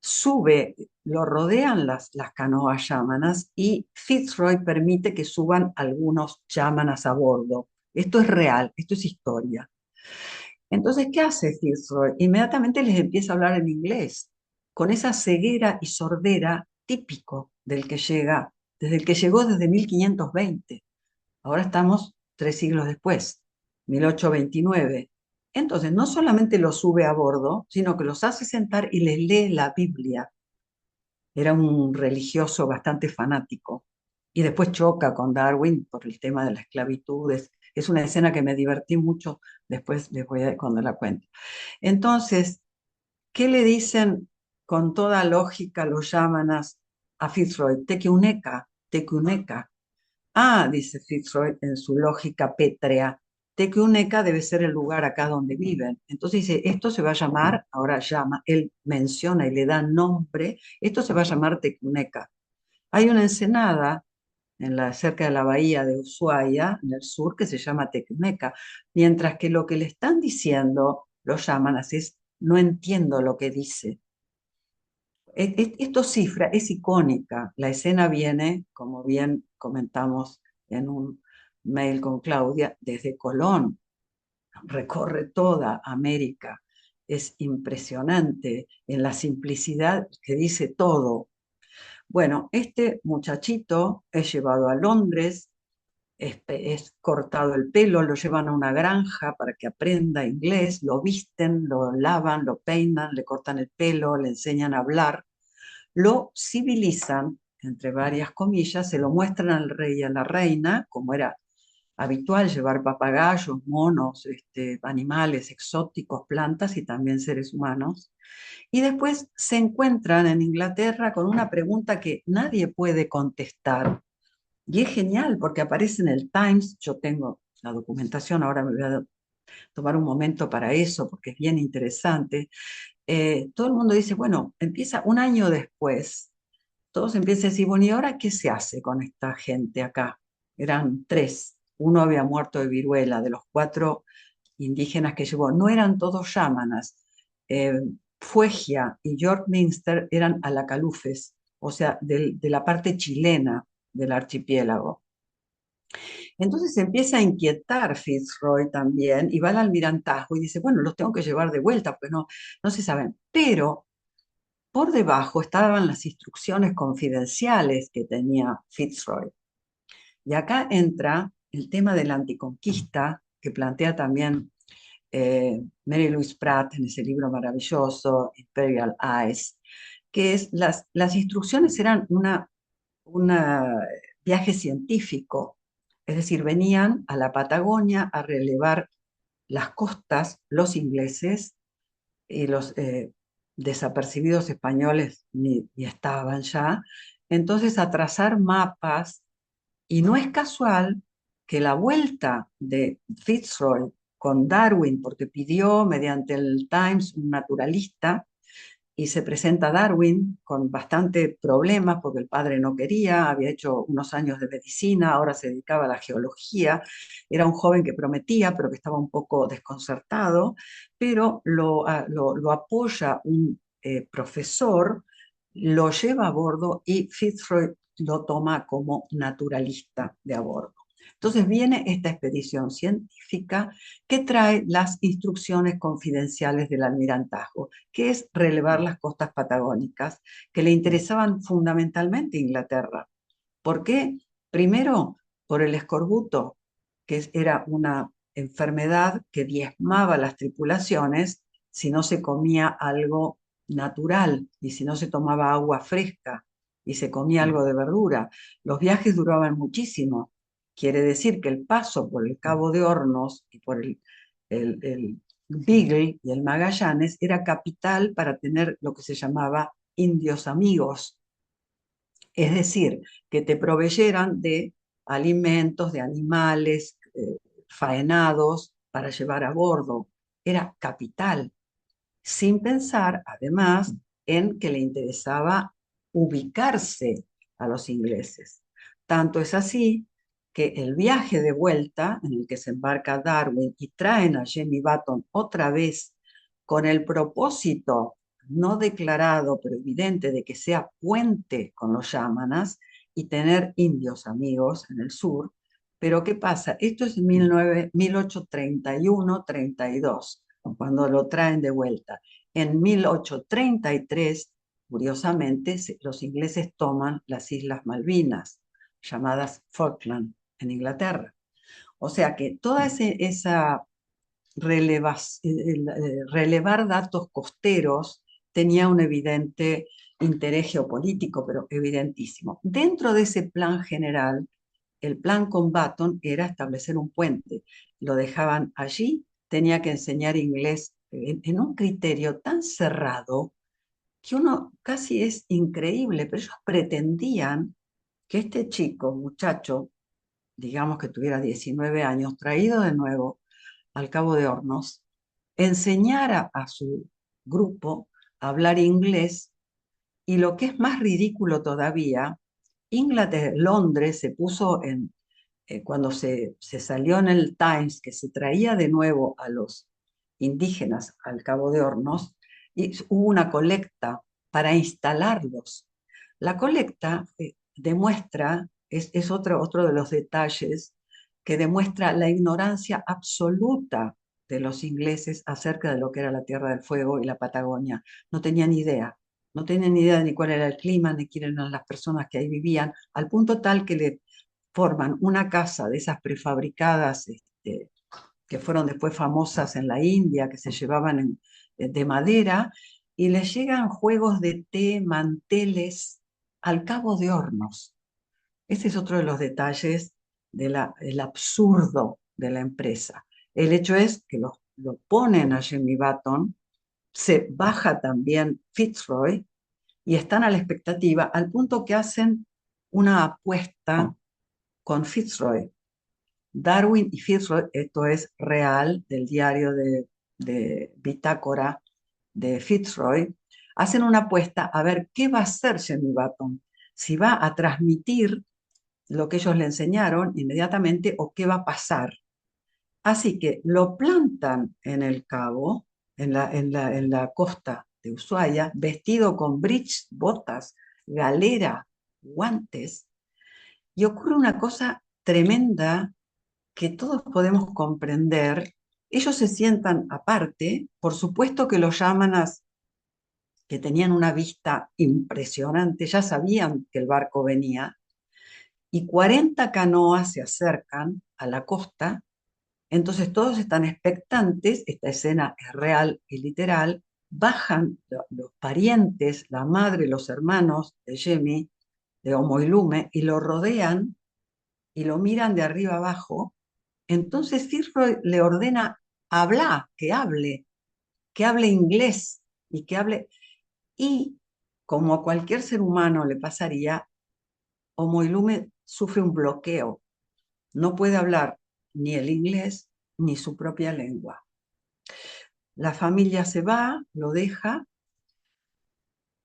sube, lo rodean las canoas yámanas y Fitzroy permite que suban algunos yámanas a bordo. Esto es real, esto es historia. Entonces, ¿qué hace Fitzroy? Inmediatamente les empieza a hablar en inglés, con esa ceguera y sordera típico del que llega, desde el que llegó desde 1520. Ahora estamos 3 siglos después, 1829. Entonces, no solamente los sube a bordo, sino que los hace sentar y les lee la Biblia. Era un religioso bastante fanático. Y después choca con Darwin por el tema de la esclavitud. Es una escena que me divertí mucho, después les voy a cuando la cuento. Entonces, ¿qué le dicen con toda lógica los yámanas a Fitzroy? Tequehueca, Tequehueca. Ah, dice Fitzroy en su lógica pétrea, Tequehueca debe ser el lugar acá donde viven. Entonces dice, esto se va a llamar, ahora llama, él menciona y le da nombre, esto se va a llamar Tequehueca. Hay una ensenada cerca de la bahía de Ushuaia, en el sur, que se llama Tecmeca, mientras que lo que le están diciendo los llamanas es, no entiendo lo que dice. Esto cifra, es icónica. La escena viene, como bien comentamos en un mail con Claudia, desde Colón, recorre toda América. Es impresionante en la simplicidad que dice todo. Bueno, este muchachito es llevado a Londres, es cortado el pelo, lo llevan a una granja para que aprenda inglés, lo visten, lo lavan, lo peinan, le cortan el pelo, le enseñan a hablar, lo civilizan, entre varias comillas, se lo muestran al rey y a la reina, como era habitual llevar papagayos, monos, animales exóticos, plantas y también seres humanos. Y después se encuentran en Inglaterra con una pregunta que nadie puede contestar. Y es genial porque aparece en el Times, yo tengo la documentación, ahora me voy a tomar un momento para eso porque es bien interesante. Todo el mundo dice, bueno, empieza un año después, todos empiezan a decir, bueno, ¿y ahora qué se hace con esta gente acá? Eran tres, uno había muerto de viruela, de los cuatro indígenas que llevó, no eran todos yámanas. Eh, Fuegia y York Minster eran alacalufes, o sea, de la parte chilena del archipiélago. Entonces se empieza a inquietar Fitzroy también y va al almirantazgo y dice, bueno, los tengo que llevar de vuelta porque no se saben. Pero por debajo estaban las instrucciones confidenciales que tenía Fitzroy. Y acá entra el tema de la anticonquista que plantea también Mary Louise Pratt en ese libro maravilloso, Imperial Eyes, que es las instrucciones eran un viaje científico, es decir, venían a la Patagonia a relevar las costas, los ingleses y los desapercibidos españoles ni estaban ya, entonces a trazar mapas, y no es casual que la vuelta de Fitzroy con Darwin, porque pidió mediante el Times un naturalista, y se presenta Darwin con bastante problemas porque el padre no quería, había hecho unos años de medicina, ahora se dedicaba a la geología, era un joven que prometía, pero que estaba un poco desconcertado, pero lo apoya un profesor, lo lleva a bordo y Fitzroy lo toma como naturalista de a bordo. Entonces viene esta expedición científica que trae las instrucciones confidenciales del almirantazgo, que es relevar las costas patagónicas, que le interesaban fundamentalmente a Inglaterra. ¿Por qué? Primero, por el escorbuto, que era una enfermedad que diezmaba las tripulaciones si no se comía algo natural y si no se tomaba agua fresca y se comía algo de verdura. Los viajes duraban muchísimo. Quiere decir que el paso por el Cabo de Hornos y por el Beagle y el Magallanes era capital para tener lo que se llamaba indios amigos, es decir, que te proveyeran de alimentos, de animales faenados para llevar a bordo. Era capital, sin pensar además en que le interesaba ubicarse a los ingleses. Tanto es así que el viaje de vuelta en el que se embarca Darwin y traen a Jemmy Button otra vez con el propósito no declarado pero evidente de que sea puente con los yámanas y tener indios amigos en el sur. Pero ¿qué pasa? Esto es en 1831-32, cuando lo traen de vuelta. En 1833, curiosamente, los ingleses toman las Islas Malvinas, llamadas Falkland, en Inglaterra. O sea que toda esa relevar datos costeros tenía un evidente interés geopolítico, pero evidentísimo. Dentro de ese plan general, el plan con Baton era establecer un puente. Lo dejaban allí, tenía que enseñar inglés en un criterio tan cerrado que uno casi es increíble, pero ellos pretendían que este chico, muchacho, digamos que tuviera 19 años, traído de nuevo al Cabo de Hornos, enseñara a su grupo a hablar inglés y lo que es más ridículo todavía, Inglaterra, Londres se puso cuando se salió en el Times que se traía de nuevo a los indígenas al Cabo de Hornos, y hubo una colecta para instalarlos. La colecta demuestra, es otro de los detalles que demuestra la ignorancia absoluta de los ingleses acerca de lo que era la Tierra del Fuego y la Patagonia. No tenían idea. No tenían ni idea ni cuál era el clima, ni quiénes eran las personas que ahí vivían, al punto tal que le forman una casa de esas prefabricadas, que fueron después famosas en la India, que se llevaban de madera, y les llegan juegos de té, manteles, al Cabo de Hornos. Ese es otro de los detalles del absurdo de la empresa. El hecho es que lo ponen a Jimmy Button, se baja también Fitzroy, y están a la expectativa, al punto que hacen una apuesta con Fitzroy. Darwin y Fitzroy, esto es real, del diario de Bitácora de Fitzroy, hacen una apuesta a ver qué va a hacer Jimmy Button, si va a transmitir lo que ellos le enseñaron inmediatamente o qué va a pasar. Así que lo plantan en el cabo, en la costa de Ushuaia, vestido con bridge, botas, galera, guantes, y ocurre una cosa tremenda que todos podemos comprender. Ellos se sientan aparte, por supuesto que los yámanas, que tenían una vista impresionante, ya sabían que el barco venía, y 40 canoas se acercan a la costa. Entonces todos están expectantes, esta escena es real y literal, bajan los parientes, la madre, los hermanos de Yemi, de Omoilume, y lo rodean y lo miran de arriba abajo. Entonces Fitzroy le ordena hablar, que hable inglés y que hable. Y como a cualquier ser humano le pasaría, Omoilume sufre un bloqueo. No puede hablar ni el inglés ni su propia lengua. La familia se va, lo deja,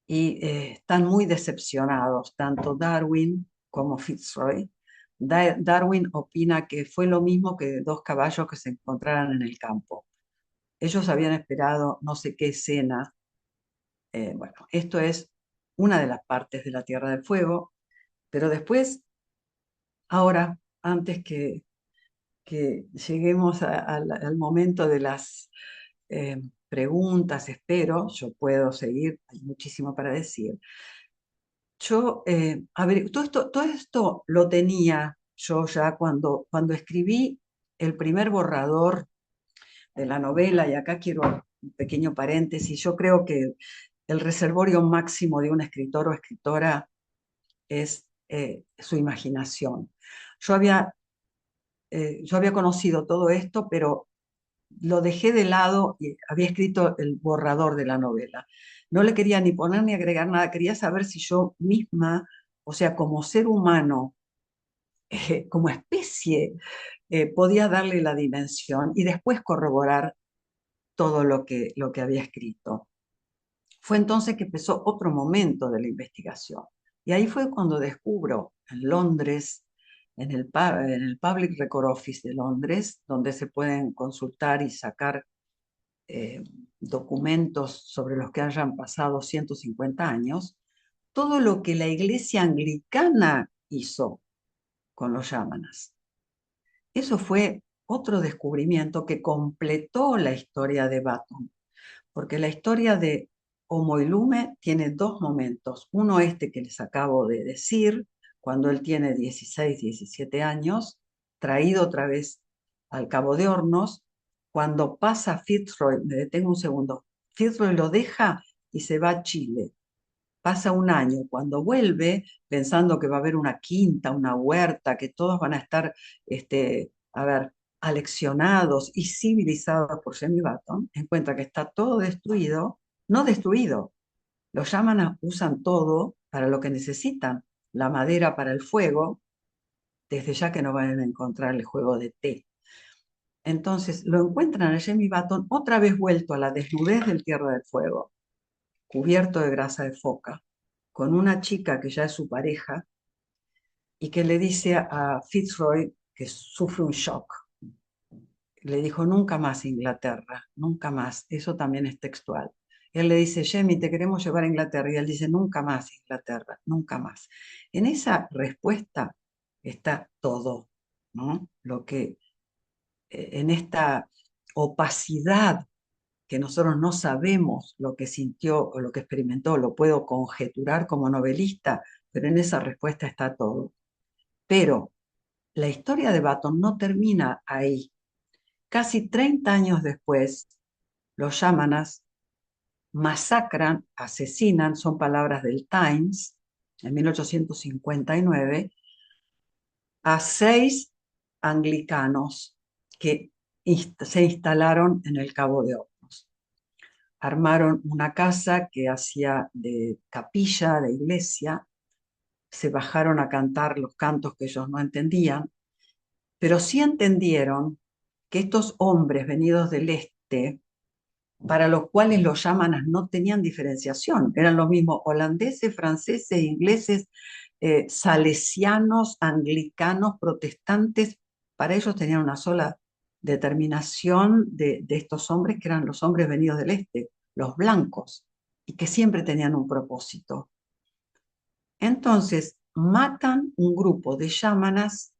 y están muy decepcionados, tanto Darwin como Fitzroy. Darwin opina que fue lo mismo que dos caballos que se encontraran en el campo. Ellos habían esperado no sé qué escena. Bueno, esto es una de las partes de la Tierra del Fuego, pero después, ahora, antes que lleguemos al momento de las preguntas, espero, yo puedo seguir, hay muchísimo para decir. Yo, a ver, todo esto lo tenía yo ya cuando escribí el primer borrador de la novela, y acá quiero un pequeño paréntesis. Yo creo que el reservorio máximo de un escritor o escritora es su imaginación. Yo había conocido todo esto, pero lo dejé de lado y había escrito el borrador de la novela. No le quería ni poner ni agregar nada, quería saber si yo misma, o sea, como ser humano, como especie, podía darle la dimensión y después corroborar todo lo que había escrito. Fue entonces que empezó otro momento de la investigación. Y ahí fue cuando descubro en Londres, en el Public Record Office de Londres, donde se pueden consultar y sacar documentos sobre los que hayan pasado 150 años, todo lo que la iglesia anglicana hizo con los yámanas. Eso fue otro descubrimiento que completó la historia de Button, porque la historia de Omoilume tiene dos momentos. Uno este que les acabo de decir, cuando él tiene 16, 17 años, traído otra vez al Cabo de Hornos, cuando pasa Fitzroy, me detengo un segundo, Fitzroy lo deja y se va a Chile. Pasa un año, cuando vuelve, pensando que va a haber una quinta, una huerta, que todos van a estar, a ver, aleccionados y civilizados por Jimmy Button, encuentra que está todo destruido, no destruido. Los yámanas usan todo para lo que necesitan, la madera para el fuego, desde ya que no van a encontrar el juego de té. Entonces lo encuentran a Jimmy Button otra vez vuelto a la desnudez del Tierra del Fuego, cubierto de grasa de foca, con una chica que ya es su pareja, y que le dice a Fitzroy que sufre un shock. Le dijo, nunca más Inglaterra, nunca más. Eso también es textual. Él le dice, Jamie, te queremos llevar a Inglaterra. Y él dice, nunca más Inglaterra, nunca más. En esa respuesta está todo, ¿no? Lo que en esta opacidad que nosotros no sabemos lo que sintió o lo que experimentó, lo puedo conjeturar como novelista, pero en esa respuesta está todo. Pero la historia de Baton no termina ahí. Casi 30 años después, los yámanas masacran, asesinan, son palabras del Times, en 1859, a 6 anglicanos que se instalaron en el Cabo de Hornos. Armaron una casa que hacía de capilla, de iglesia, se bajaron a cantar los cantos que ellos no entendían, pero sí entendieron que estos hombres venidos del este, para los cuales los yámanas no tenían diferenciación, eran los mismos holandeses, franceses, ingleses, salesianos, anglicanos, protestantes, para ellos tenían una sola determinación de estos hombres que eran los hombres venidos del este, los blancos, y que siempre tenían un propósito. Entonces, matan un grupo de yámanas,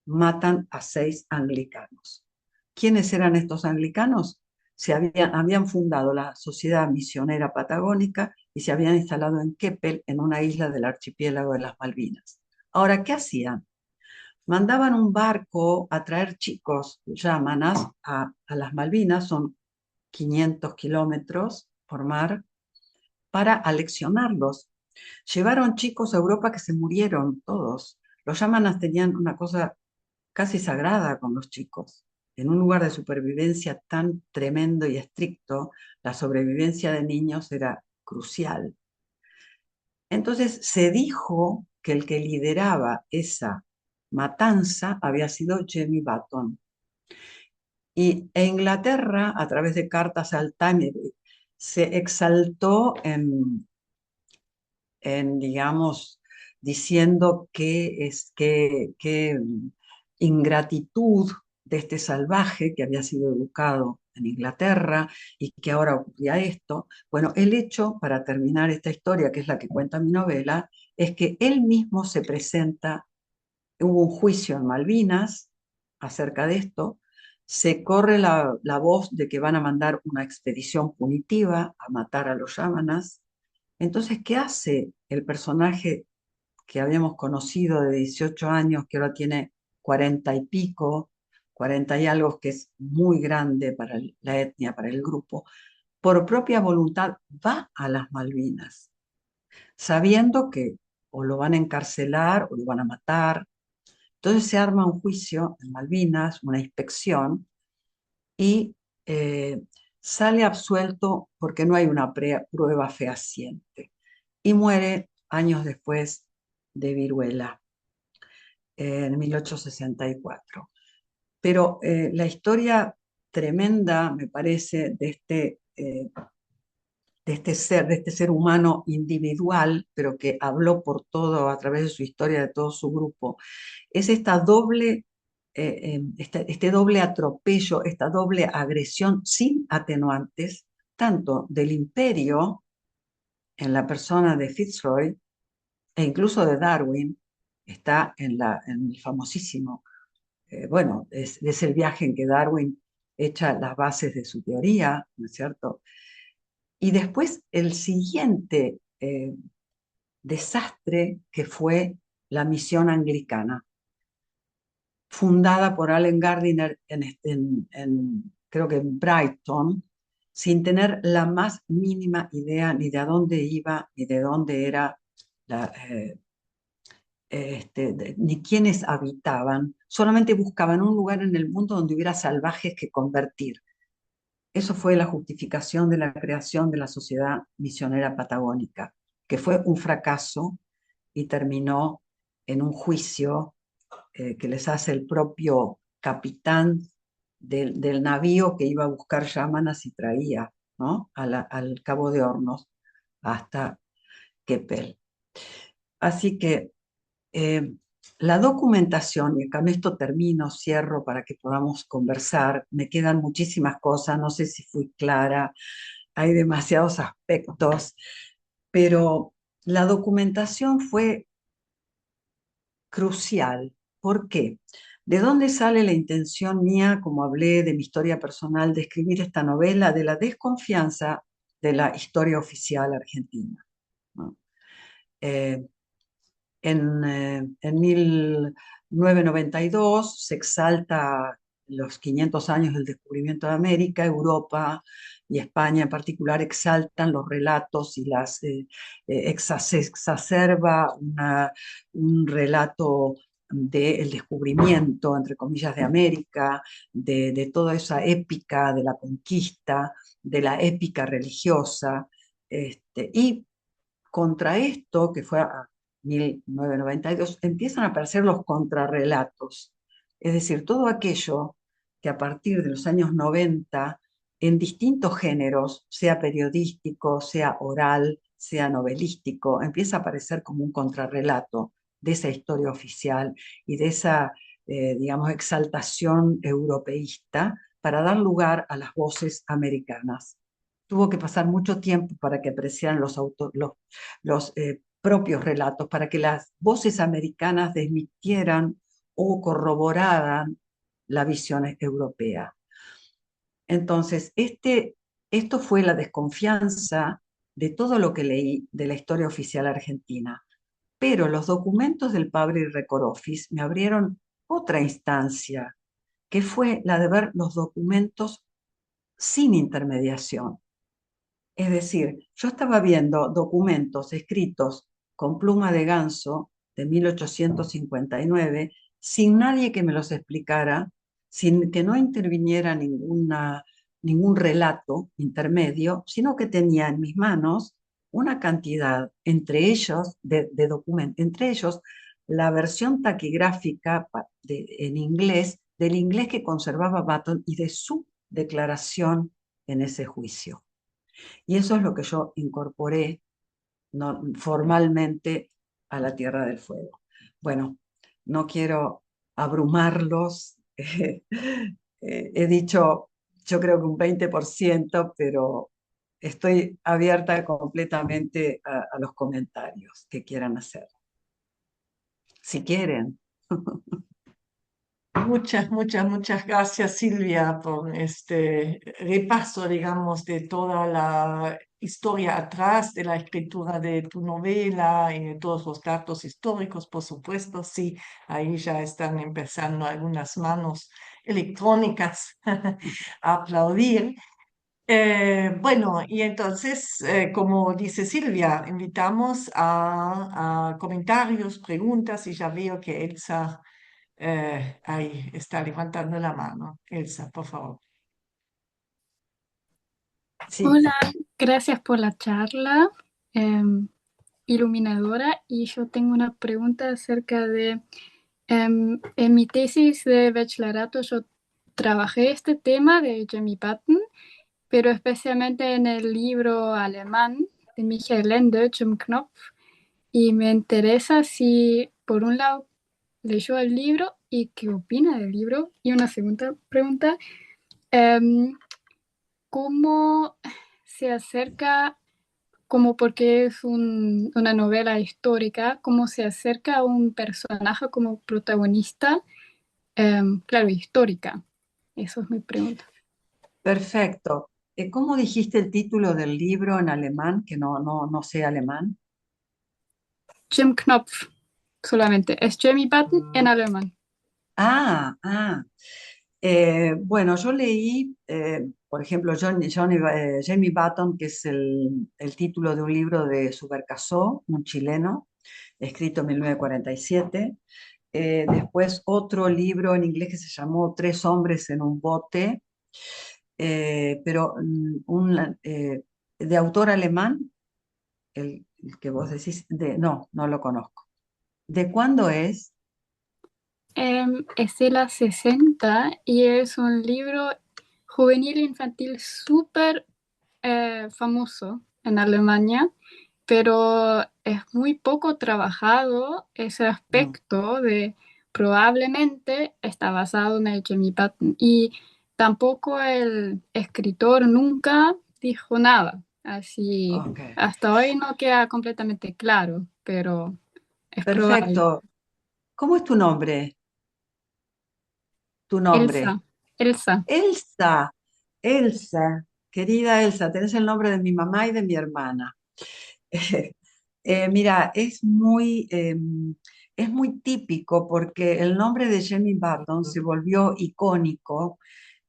matan a 6 anglicanos. ¿Quiénes eran estos anglicanos? Habían fundado la Sociedad Misionera Patagónica y se habían instalado en Keppel, en una isla del archipiélago de las Malvinas. Ahora, ¿qué hacían? Mandaban un barco a traer chicos yámanas a las Malvinas, son 500 kilómetros por mar, para aleccionarlos. Llevaron chicos a Europa que se murieron todos. Los yámanas tenían una cosa casi sagrada con los chicos. En un lugar de supervivencia tan tremendo y estricto, la sobrevivencia de niños era crucial. Entonces se dijo que el que lideraba esa matanza había sido Jamie Baton. E Inglaterra, a través de cartas al Times, se exaltó digamos, diciendo que ingratitud de este salvaje que había sido educado en Inglaterra y que ahora ocurría esto. Bueno, el hecho, para terminar esta historia, que es la que cuenta mi novela, es que él mismo se presenta, hubo un juicio en Malvinas acerca de esto, se corre la voz de que van a mandar una expedición punitiva a matar a los yámanas. Entonces, ¿qué hace el personaje que habíamos conocido de 18 años, que ahora tiene 40 y pico, 40 y algo, que es muy grande para la etnia, para el grupo? Por propia voluntad va a las Malvinas, sabiendo que o lo van a encarcelar o lo van a matar. Entonces se arma un juicio en Malvinas, una inspección, y eh, sale absuelto porque no hay una prueba fehaciente. Y muere años después de viruela, en 1864. Pero la historia tremenda, me parece, de este ser humano individual, pero que habló por todo a través de su historia, de todo su grupo, es este doble atropello, esta doble agresión sin atenuantes, tanto del imperio en la persona de Fitzroy e incluso de Darwin. Está en el famosísimo, bueno, es el viaje en que Darwin echa las bases de su teoría, ¿no es cierto? Y después el siguiente desastre, que fue la misión anglicana, fundada por Allen Gardiner creo que en Brighton, sin tener la más mínima idea ni de a dónde iba, ni de dónde era, la, ni quiénes habitaban. Solamente buscaban un lugar en el mundo donde hubiera salvajes que convertir. Eso fue la justificación de la creación de la Sociedad Misionera Patagónica, que fue un fracaso y terminó en un juicio que les hace el propio capitán del navío que iba a buscar llamanas y traía, ¿no?, al Cabo de Hornos hasta Keppel. Así que La documentación, y con esto termino, cierro para que podamos conversar. Me quedan muchísimas cosas, no sé si fui clara, hay demasiados aspectos, pero la documentación fue crucial. ¿Por qué? ¿De dónde sale la intención mía, como hablé de mi historia personal, de escribir esta novela? De la desconfianza de la historia oficial argentina, ¿no? Eh, en 1992 se exalta los 500 años del descubrimiento de América. Europa y España en particular exaltan los relatos y se exacerba un relato del descubrimiento, entre comillas, de América, de toda esa épica de la conquista, de la épica religiosa. Y contra esto, que fue a 1992, empiezan a aparecer los contrarrelatos, es decir, todo aquello que a partir de los años 90, en distintos géneros, sea periodístico, sea oral, sea novelístico, empieza a aparecer como un contrarrelato de esa historia oficial y de esa, digamos, exaltación europeísta para dar lugar a las voces americanas. Tuvo que pasar mucho tiempo para que apreciaran los propios relatos, para que las voces americanas desmintieran o corroboraran la visión europea. Entonces, esto fue la desconfianza de todo lo que leí de la historia oficial argentina. Pero los documentos del Pabri Record Office me abrieron otra instancia, que fue la de ver los documentos sin intermediación. Es decir, yo estaba viendo documentos escritos con pluma de ganso de 1859, sin nadie que me los explicara, sin que no interviniera ningún relato intermedio, sino que tenía en mis manos una cantidad, entre ellos, de documentos, entre ellos la versión taquigráfica en inglés, del inglés que conservaba Button y de su declaración en ese juicio. Y eso es lo que yo incorporé, no, formalmente a la Tierra del Fuego. Bueno, no quiero abrumarlos. He dicho, yo creo que un 20%, pero estoy abierta completamente a los comentarios que quieran hacer. Si quieren. Muchas gracias, Silvia, por este repaso, digamos, de toda la historia atrás de la escritura de tu novela y de todos los datos históricos, por supuesto. Sí, ahí ya están empezando algunas manos electrónicas a aplaudir. Bueno, y entonces, como dice Silvia, invitamos a comentarios, preguntas, y ya veo que Elsa ahí está levantando la mano. Elsa, por favor. Sí, Hola, gracias por la charla iluminadora y yo tengo una pregunta acerca de, en mi tesis de bachillerato yo trabajé este tema de Jamie Button, pero especialmente en el libro alemán de Michael Ende, Jim Knopf, y me interesa si por un lado leyó el libro y qué opina del libro, y una segunda pregunta, em, ¿cómo se acerca, como porque es una novela histórica, cómo se acerca a un personaje como protagonista, claro, histórica? Eso es mi pregunta. perfecto. ¿Cómo dijiste el título del libro en alemán? Que no sé alemán. Jim Knopf, solamente. Es Jamie Button en alemán. Ah. Bueno, yo leí, por ejemplo, Jamie Button, que es el título de un libro de Subercaseaux, un chileno, escrito en 1947. Después otro libro en inglés que se llamó Tres hombres en un bote, pero de autor alemán, el que vos decís, no lo conozco. ¿De cuándo es? Es de la 60 y es un libro juvenil infantil súper famoso en Alemania, pero es muy poco trabajado ese Mm, aspecto de probablemente está basado en el Jimmy Button y tampoco el escritor nunca dijo nada. Así, ok, hasta hoy no queda completamente claro, pero es probable. perfecto. ¿Cómo es tu nombre? Tu nombre. Elsa, Elsa. Elsa, Elsa, querida Elsa, tenés el nombre de mi mamá y de mi hermana. Mira, es muy típico porque el nombre de Jamie Button se volvió icónico,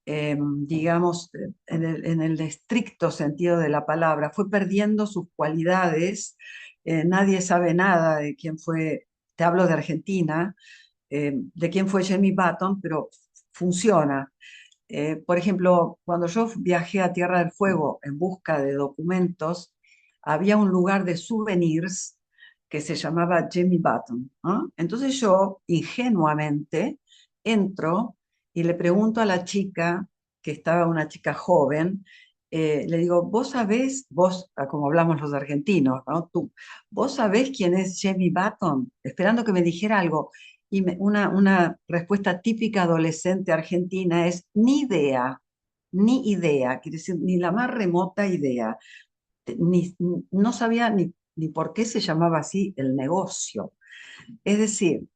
digamos, en el estricto sentido de la palabra. Fue perdiendo sus cualidades. Nadie sabe nada de quién fue, te hablo de Argentina, de quién fue Jamie Button, pero funciona. Por ejemplo, cuando yo viajé a Tierra del Fuego en busca de documentos, había un lugar de souvenirs que se llamaba Jimmy Button, ¿no? Entonces yo, ingenuamente, entro y le pregunto a la chica, que estaba una chica joven, le digo, vos sabés, vos, como hablamos los argentinos, ¿no? Tú, vos sabés quién es Jimmy Button, esperando que me dijera algo. Y una respuesta típica adolescente argentina es ni idea, quiere decir, ni la más remota idea. Ni, no sabía ni por qué se llamaba así el negocio. Es decir,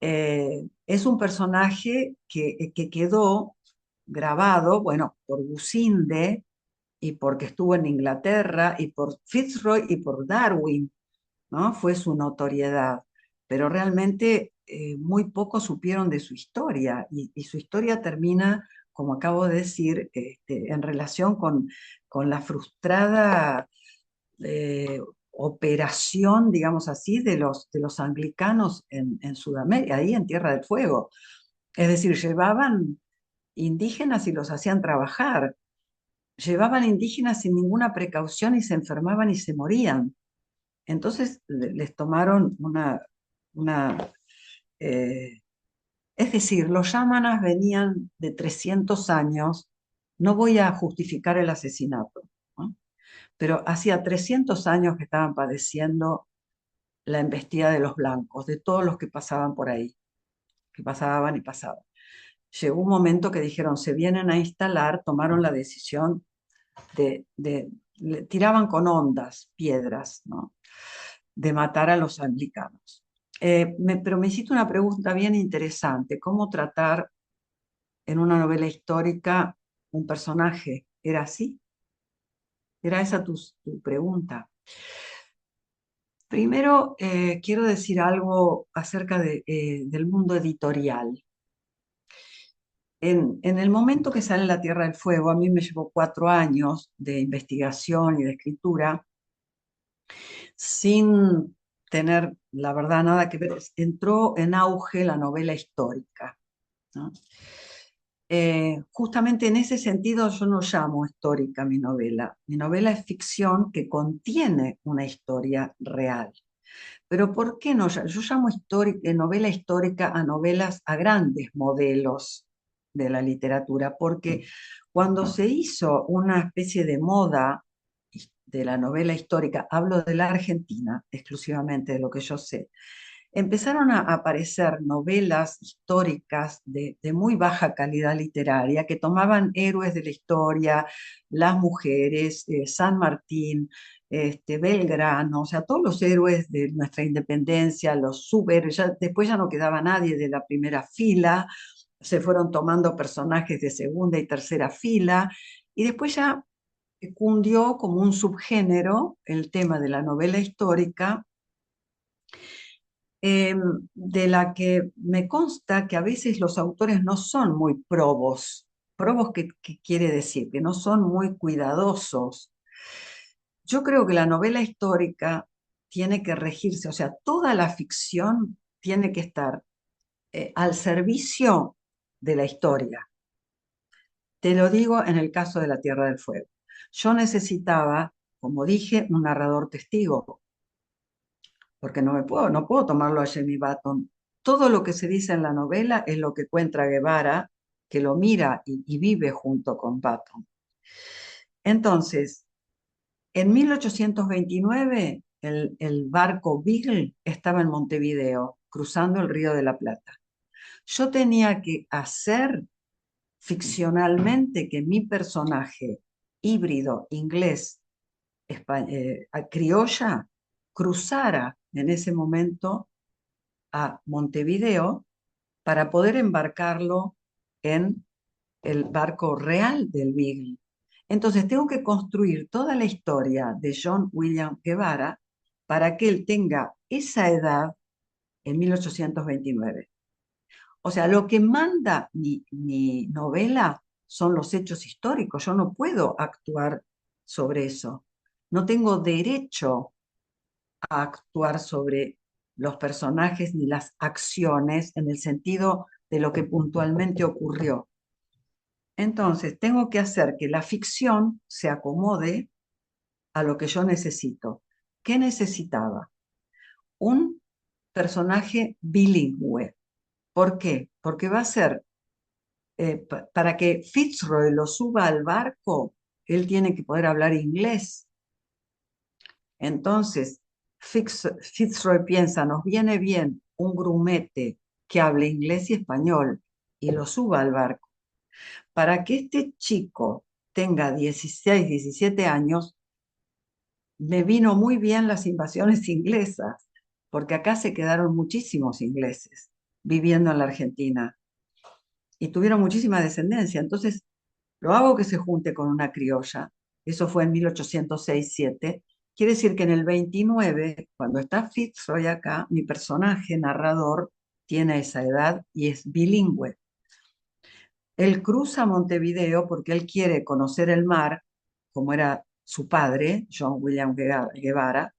es un personaje que quedó grabado, bueno, por Gusinde y porque estuvo en Inglaterra y por Fitzroy y por Darwin, ¿no? Fue su notoriedad, pero realmente muy pocos supieron de su historia y su historia termina, como acabo de decir, en relación con la frustrada operación, digamos así, de los anglicanos en Sudamérica, ahí en Tierra del Fuego. Es decir, llevaban indígenas y los hacían trabajar, llevaban indígenas sin ninguna precaución y se enfermaban y se morían. Entonces les tomaron una eh, es decir, los yámanas venían de 300 años, no voy a justificar el asesinato, ¿no? Pero hacía 300 años que estaban padeciendo la embestida de los blancos, de todos los que pasaban por ahí, que pasaban y pasaban. Llegó un momento que dijeron, se vienen a instalar, tomaron la decisión le tiraban con ondas, piedras, ¿no? De matar a los anglicanos. Pero me hiciste una pregunta bien interesante, ¿cómo tratar en una novela histórica un personaje? ¿Era así? ¿Era esa tu pregunta? Primero, quiero decir algo acerca del mundo editorial. En el momento que sale La Tierra del Fuego, a mí me llevó 4 años de investigación y de escritura, sin tener, la verdad, nada que ver. Entró en auge la novela histórica, ¿no? Justamente en ese sentido yo no llamo histórica mi novela. Mi novela es ficción que contiene una historia real. Pero ¿por qué no? Yo llamo novela histórica a novelas, a grandes modelos de la literatura, porque cuando se hizo una especie de moda de la novela histórica, hablo de la Argentina exclusivamente, de lo que yo sé, empezaron a aparecer novelas históricas de muy baja calidad literaria que tomaban héroes de la historia, las mujeres, San Martín, Belgrano, o sea, todos los héroes de nuestra independencia, los superhéroes, después ya no quedaba nadie de la primera fila, se fueron tomando personajes de segunda y tercera fila, y después ya cundió como un subgénero el tema de la novela histórica, de la que me consta que a veces los autores no son muy probos. Probos, ¿qué quiere decir? Que no son muy cuidadosos. Yo creo que la novela histórica tiene que regirse, o sea, toda la ficción tiene que estar al servicio de la historia. Te lo digo en el caso de La Tierra del Fuego. Yo necesitaba, como dije, un narrador testigo, porque no puedo tomarlo a Jamie Button. Todo lo que se dice en la novela es lo que cuenta Guevara, que lo mira y vive junto con Button. Entonces, en 1829 el barco Beagle estaba en Montevideo, cruzando el Río de la Plata. Yo tenía que hacer ficcionalmente que mi personaje híbrido inglés criolla cruzara en ese momento a Montevideo para poder embarcarlo en el barco real del Beagle. Entonces tengo que construir toda la historia de John William Guevara para que él tenga esa edad en 1829. O sea, lo que manda mi novela son los hechos históricos. Yo no puedo actuar sobre eso. No tengo derecho a actuar sobre los personajes ni las acciones en el sentido de lo que puntualmente ocurrió. Entonces, tengo que hacer que la ficción se acomode a lo que yo necesito. ¿Qué necesitaba? Un personaje bilingüe. ¿Por qué? Porque va a ser, para que Fitzroy lo suba al barco, él tiene que poder hablar inglés. Entonces, Fitzroy piensa, nos viene bien un grumete que hable inglés y español y lo suba al barco. Para que este chico tenga 16, 17 años, me vino muy bien las invasiones inglesas, porque acá se quedaron muchísimos ingleses viviendo en la Argentina y tuvieron muchísima descendencia. Entonces, lo hago que se junte con una criolla. Eso fue en 1806-7. Quiere decir que en el 29, cuando está Fitzroy acá, mi personaje narrador tiene esa edad y es bilingüe. Él cruza Montevideo porque él quiere conocer el mar, como era su padre, John William Guevara,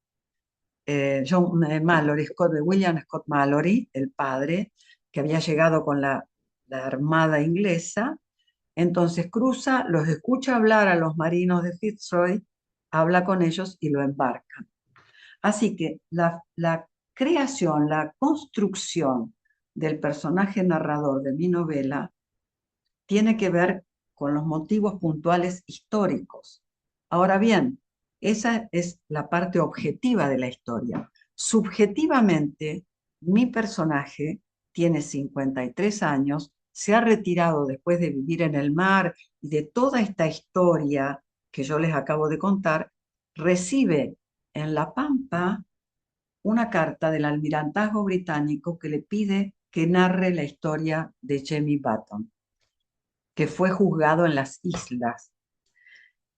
William Scott Mallory, el padre, que había llegado con la armada inglesa. Entonces cruza, los escucha hablar a los marinos de Fitzroy, habla con ellos y lo embarcan. Así que la creación, la construcción del personaje narrador de mi novela tiene que ver con los motivos puntuales históricos. Ahora bien, esa es la parte objetiva de la historia. Subjetivamente, mi personaje tiene 53 años, se ha retirado después de vivir en el mar y de toda esta historia que yo les acabo de contar, recibe en La Pampa una carta del almirantazgo británico que le pide que narre la historia de Jemmy Button, que fue juzgado en las islas.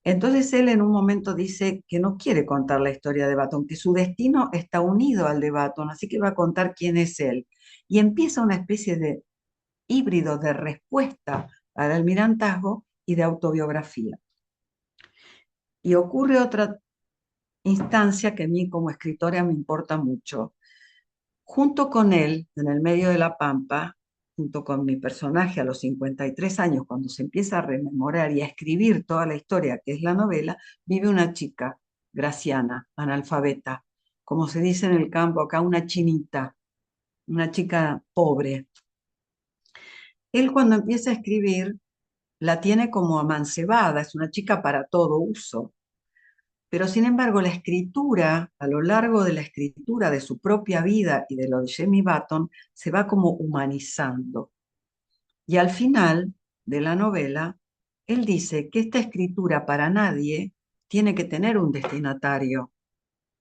Entonces él en un momento dice que no quiere contar la historia de Button, que su destino está unido al de Button, así que va a contar quién es él. Y empieza una especie de híbrido de respuesta al almirantazgo y de autobiografía. Y ocurre otra instancia que a mí como escritora me importa mucho. Junto con él, en el medio de la pampa, junto con mi personaje a los 53 años, cuando se empieza a rememorar y a escribir toda la historia que es la novela, vive una chica, Graciana, analfabeta, como se dice en el campo acá, una chinita, una chica pobre. Él cuando empieza a escribir la tiene como amancebada, es una chica para todo uso. Pero sin embargo, la escritura, a lo largo de la escritura de su propia vida y de lo de Jemmy Button, se va como humanizando. Y al final de la novela, él dice que esta escritura para nadie tiene que tener un destinatario.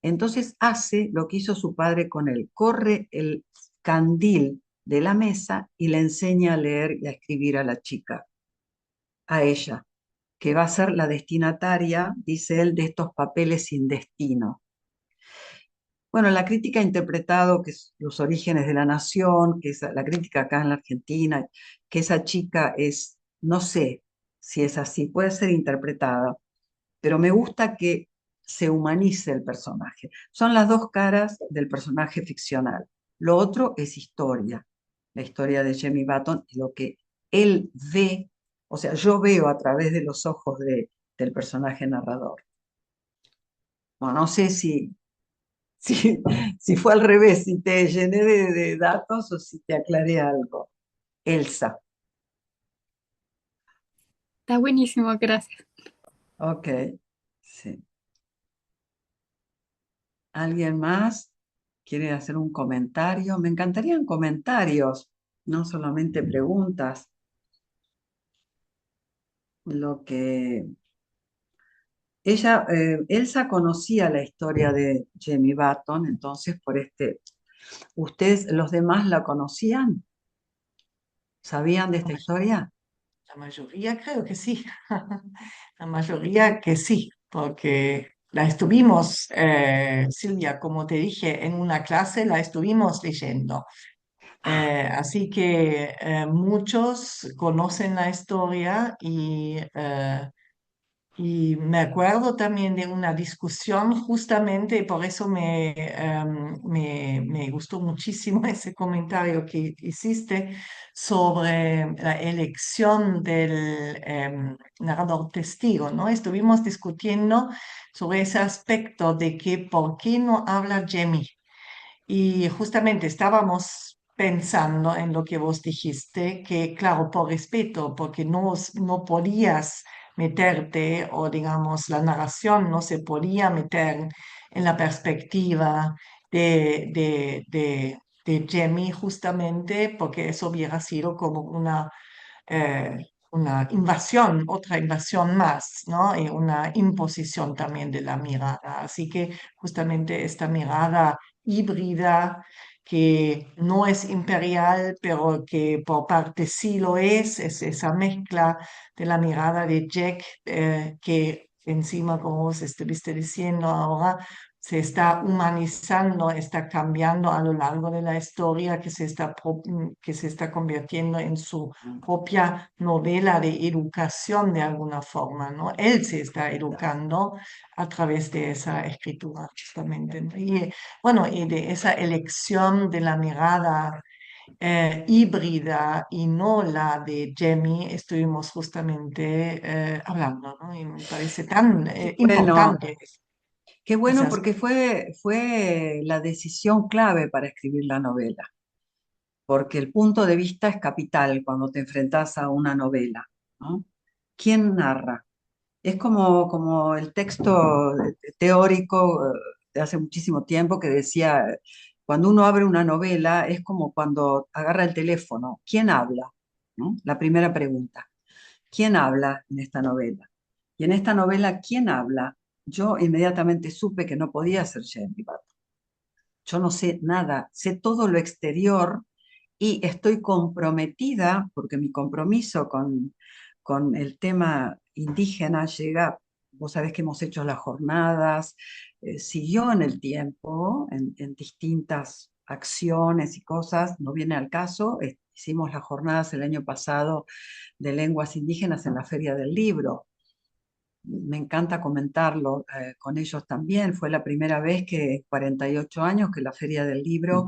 Entonces hace lo que hizo su padre con él, corre el candil de la mesa y le enseña a leer y a escribir a la chica, a ella, que va a ser la destinataria, dice él, de estos papeles sin destino. Bueno, la crítica ha interpretado que es los orígenes de la nación, que es la crítica acá en la Argentina, que esa chica es, no sé si es así, puede ser interpretada, pero me gusta que se humanice el personaje. Son las dos caras del personaje ficcional. Lo otro es historia, la historia de Jemmy Button y lo que él ve, o sea, yo veo a través de los ojos del personaje narrador. Bueno, no sé si fue al revés, si te llené de datos o si te aclaré algo. Elsa, Está buenísimo, gracias. ok, sí. ¿Alguien más quiere hacer un comentario? Me encantarían comentarios, no solamente preguntas. Lo que Elsa conocía la historia de Jamie Button, entonces ¿ustedes, los demás la conocían? ¿Sabían de esta historia? La mayoría creo que sí. La mayoría que sí, porque la estuvimos, Silvia, como te dije, en una clase la estuvimos leyendo. Así que muchos conocen la historia y me acuerdo también de una discusión justamente, y por eso me gustó muchísimo ese comentario que hiciste sobre la elección del narrador testigo, ¿no? Estuvimos discutiendo sobre ese aspecto de que por qué no habla Jamie. Y justamente estábamos pensando en lo que vos dijiste, que claro, por respeto, porque no podías meterte, o digamos, la narración no se podía meter en la perspectiva de Jamie, justamente porque eso hubiera sido como eh, una invasión, otra invasión más, ¿no? Y una imposición también de la mirada. Así que justamente esta mirada híbrida que no es imperial, pero que por parte sí lo es esa mezcla de la mirada de Jack, que encima, como vos estuviste diciendo ahora, se está humanizando, está cambiando a lo largo de la historia, que se está convirtiendo en su propia novela de educación de alguna forma, ¿no? Él se está educando a través de esa escritura, justamente, ¿no? Y bueno, y de esa elección de la mirada híbrida y no la de Jamie, estuvimos justamente hablando, ¿no? Y me parece tan Qué bueno, importante qué ese bueno porque aspecto. fue la decisión clave para escribir la novela, porque el punto de vista es capital cuando te enfrentas a una novela, ¿no? ¿Quién narra? Es como el texto teórico de hace muchísimo tiempo que decía, cuando uno abre una novela es como cuando agarra el teléfono, ¿quién habla? ¿No? La primera pregunta, ¿quién habla en esta novela? Y en esta novela, ¿quién habla? Yo inmediatamente supe que no podía ser Jamie Button. Yo no sé nada, sé todo lo exterior y estoy comprometida, porque mi compromiso con el tema indígena llega, vos sabés que hemos hecho las jornadas, siguió en el tiempo, en distintas acciones y cosas, no viene al caso, hicimos las jornadas el año pasado de lenguas indígenas en la Feria del Libro. Me encanta comentarlo con ellos también. Fue la primera vez que, 48 años, que la Feria del Libro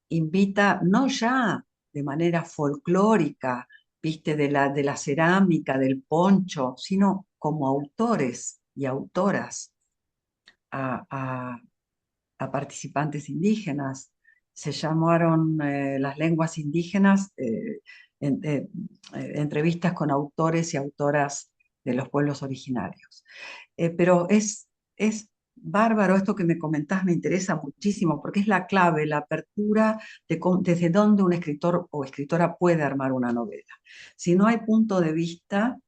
invita, no ya de manera folclórica, viste, de la cerámica, del poncho, sino como autores y autoras a, a- a participantes indígenas. Se llamaron las lenguas indígenas, entrevistas con autores y autoras de los pueblos originarios. Pero es bárbaro esto que me comentás, me interesa muchísimo, porque es la clave, la apertura desde dónde un escritor o escritora puede armar una novela. Si no hay punto de vista,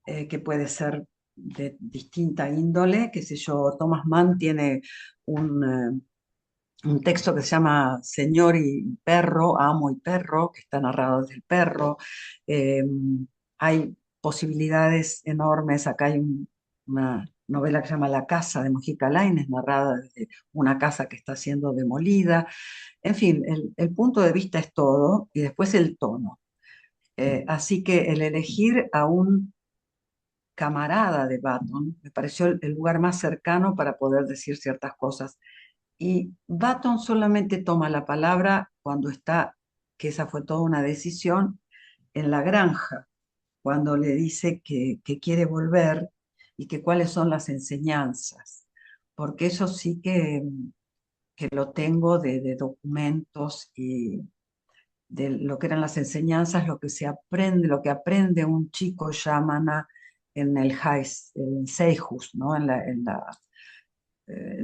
que puede ser de distinta índole, qué sé yo, Thomas Mann tiene un texto que se llama Señor y Perro, Amo y Perro, que está narrado desde el perro. Eh, Hay posibilidades enormes. Acá hay una novela que se llama La casa de Mujica Lainez, narrada desde una casa que está siendo demolida. En fin, el punto de vista es todo y después el tono. Así que el elegir a un camarada de Baton me pareció el lugar más cercano para poder decir ciertas cosas. Y Baton solamente toma la palabra cuando está, que esa fue toda una decisión, en la granja, cuando le dice que quiere volver y que cuáles son las enseñanzas, porque eso sí que lo tengo de documentos y de lo que eran las enseñanzas, lo que se aprende, lo que aprende un chico yamana en el Seijus, ¿no?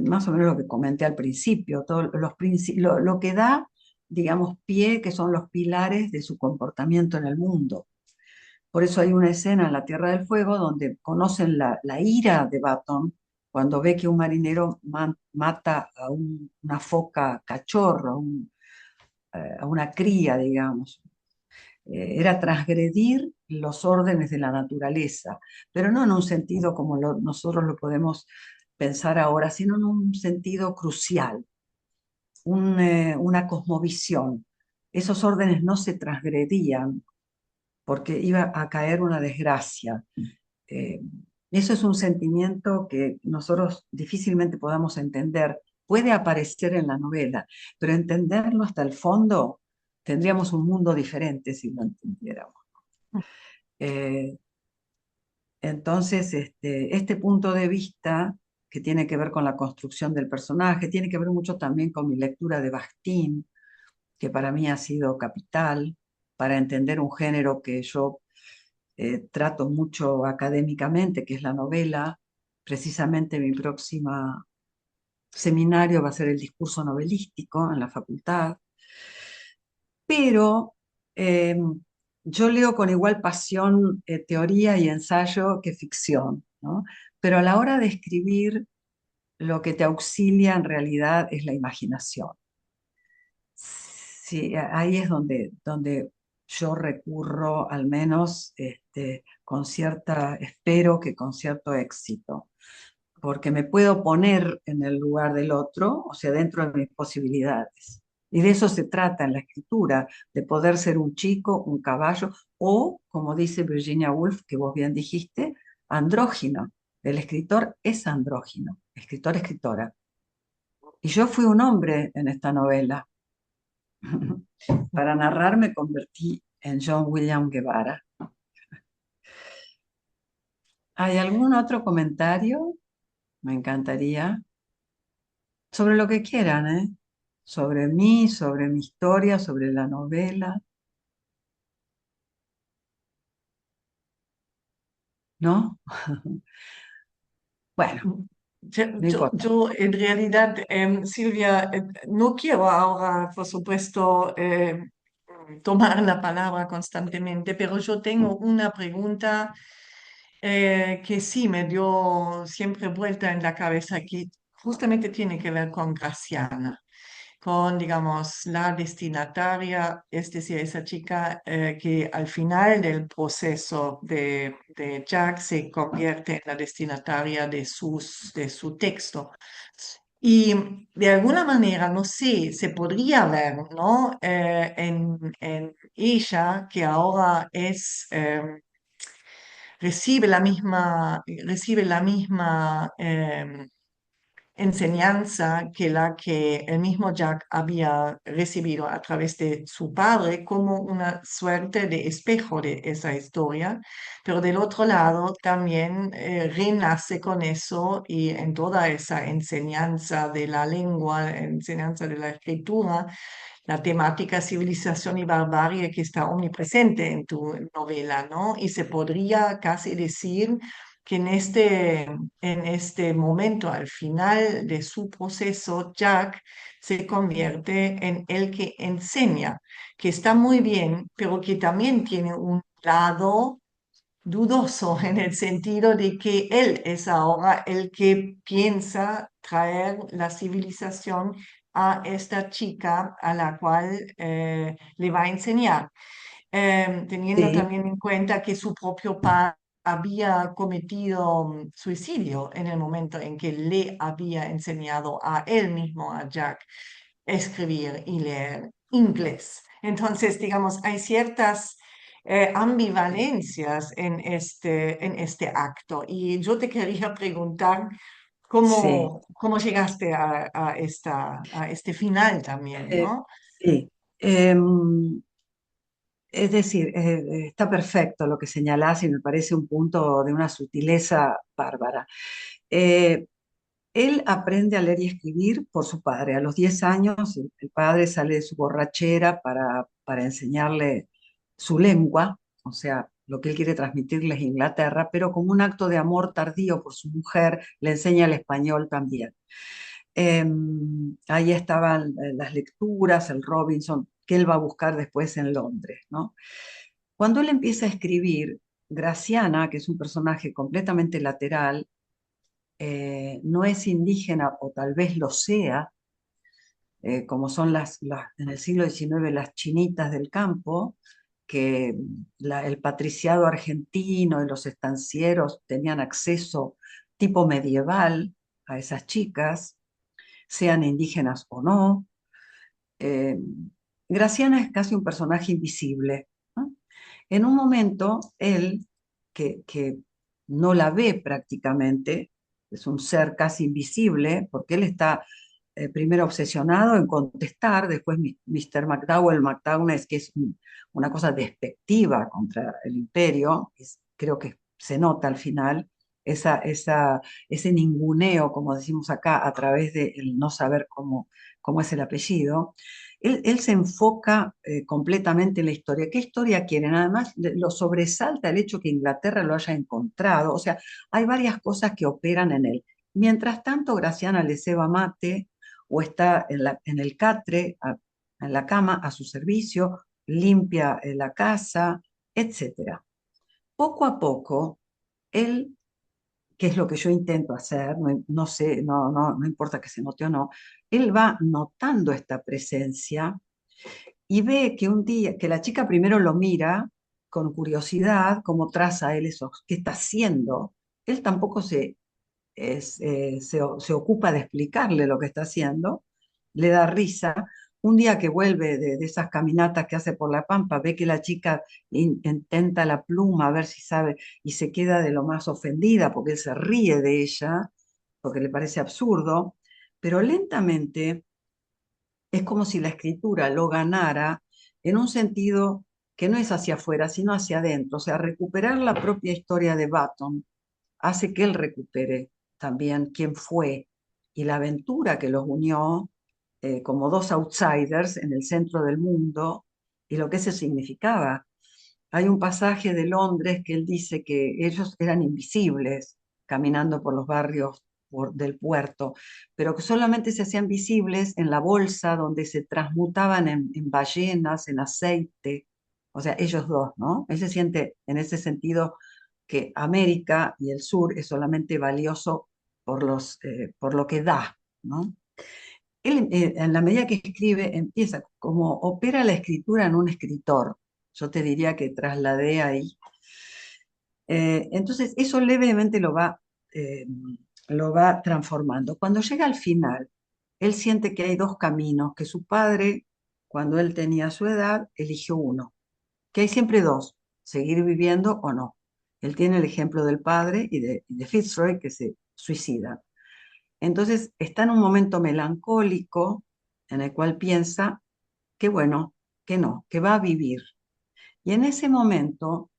más o menos lo que comenté al principio, lo que da, digamos, pie, que son los pilares de su comportamiento en el mundo. Por eso hay una escena en la Tierra del Fuego donde conocen la ira de Baton cuando ve que un marinero mata a una foca cachorro, a una cría, digamos. Era transgredir los órdenes de la naturaleza, pero no en un sentido como nosotros lo podemos pensar ahora, sino en un sentido crucial, una cosmovisión. Esos órdenes no se transgredían porque iba a caer una desgracia. Eh, Eso es un sentimiento que nosotros difícilmente podamos entender. Puede aparecer en la novela, pero entenderlo hasta el fondo, tendríamos un mundo diferente si lo entendiéramos. Eh, entonces, este punto de vista que tiene que ver con la construcción del personaje, tiene que ver mucho también con mi lectura de Bakhtin, que para mí ha sido capital para entender un género que yo trato mucho académicamente, que es la novela. Precisamente mi próxima seminario va a ser el discurso novelístico en la facultad, pero eh, yo leo con igual pasión teoría y ensayo que ficción, ¿no? Pero a la hora de escribir, lo que te auxilia en realidad es la imaginación. Sí, ahí es donde yo recurro, al menos con cierta, espero que con cierto éxito, porque me puedo poner en el lugar del otro, o sea, dentro de mis posibilidades. Y de eso se trata en la escritura, de poder ser un chico, un caballo, o, como dice Virginia Woolf, que vos bien dijiste, andrógino. El escritor es andrógino, escritor, escritora. Y yo fui un hombre en esta novela. Para narrar me convertí en John William Guevara. ¿Hay algún otro comentario? Me encantaría. Sobre lo que quieran, ¿eh? Sobre mí, sobre mi historia, sobre la novela. ¿No? Bueno, no importa. Yo, en realidad, Silvia, no quiero ahora, por supuesto, tomar la palabra constantemente, pero yo tengo una pregunta que sí me dio siempre vuelta en la cabeza, que justamente tiene que ver con Graciana, con, digamos, la destinataria, es decir, esa chica que al final del proceso de Jack se convierte en la destinataria de su texto. Y de alguna manera, no sé, se podría ver, ¿no? En ella, que ahora recibe la misma enseñanza que la que el mismo Jack había recibido a través de su padre, como una suerte de espejo de esa historia, pero del otro lado también renace con eso y en toda esa enseñanza de la lengua, enseñanza de la escritura, la temática civilización y barbarie que está omnipresente en tu novela, ¿no? Y se podría casi decir que en este momento, al final de su proceso, Jack se convierte en el que enseña, que está muy bien, pero que también tiene un lado dudoso en el sentido de que él es ahora el que piensa traer la civilización a esta chica a la cual le va a enseñar, teniendo Sí, también en cuenta que su propio padre había cometido suicidio en el momento en que le había enseñado a él mismo, a Jack, escribir y leer inglés. Entonces, digamos, hay ciertas ambivalencias en este acto. Y yo te quería preguntar sí, cómo llegaste a este final también, eh, ¿no? sí. Es decir, está perfecto lo que señalás y me parece un punto de una sutileza bárbara. Eh, Él aprende a leer y escribir por su padre. A los 10 años, el padre sale de su borrachera para enseñarle su lengua, o sea, lo que él quiere transmitirles a Inglaterra, pero como un acto de amor tardío por su mujer, le enseña el español también. Ahí estaban las lecturas, el Robinson, que él va a buscar después en Londres, ¿no? Cuando él empieza a escribir, Graciana, que es un personaje completamente lateral, no es indígena o tal vez lo sea, como son en el siglo XIX las chinitas del campo, que el patriciado argentino y los estancieros tenían acceso tipo medieval a esas chicas, sean indígenas o no. Eh, Graciana es casi un personaje invisible, ¿no? En un momento, él, que no la ve prácticamente, es un ser casi invisible, porque él está primero obsesionado en contestar, después Mr. McDowell es que es una cosa despectiva contra el imperio, creo que se nota al final, ese ninguneo, como decimos acá, a través de el no saber cómo es el apellido. Él se enfoca completamente en la historia. ¿Qué historia quieren? Además, lo sobresalta el hecho que Inglaterra lo haya encontrado. O sea, hay varias cosas que operan en él. Mientras tanto, Graciana le ceba mate o está en el catre, en la cama, a su servicio, limpia la casa, etcétera. Poco a poco, él, que es lo que yo intento hacer, no sé, no importa que se note o no, él va notando esta presencia y ve que un día, que la chica primero lo mira con curiosidad, cómo traza él eso, qué está haciendo. Él tampoco se ocupa de explicarle lo que está haciendo, le da risa. Un día que vuelve de esas caminatas que hace por la pampa, ve que la chica intenta la pluma a ver si sabe y se queda de lo más ofendida porque él se ríe de ella, porque le parece absurdo, pero lentamente es como si la escritura lo ganara en un sentido que no es hacia afuera, sino hacia adentro. O sea, recuperar la propia historia de Button hace que él recupere también quién fue y la aventura que los unió como dos outsiders en el centro del mundo y lo que eso significaba. Hay un pasaje de Londres que él dice que ellos eran invisibles caminando por los barrios del puerto, pero que solamente se hacían visibles en la bolsa donde se transmutaban en ballenas, en aceite, o sea, ellos dos, ¿no? Él se siente en ese sentido que América y el sur es solamente valioso por lo que da, ¿no? Él, en la medida que escribe, empieza como opera la escritura en un escritor. Yo te diría que trasladé ahí. Entonces, eso levemente lo va transformando. Cuando llega al final, él siente que hay dos caminos, que su padre, cuando él tenía su edad, eligió uno, que hay siempre dos, seguir viviendo o no. Él tiene el ejemplo del padre y de Fitzroy, que se suicida. Entonces está en un momento melancólico en el cual piensa que bueno, que no, que va a vivir. Y en ese momento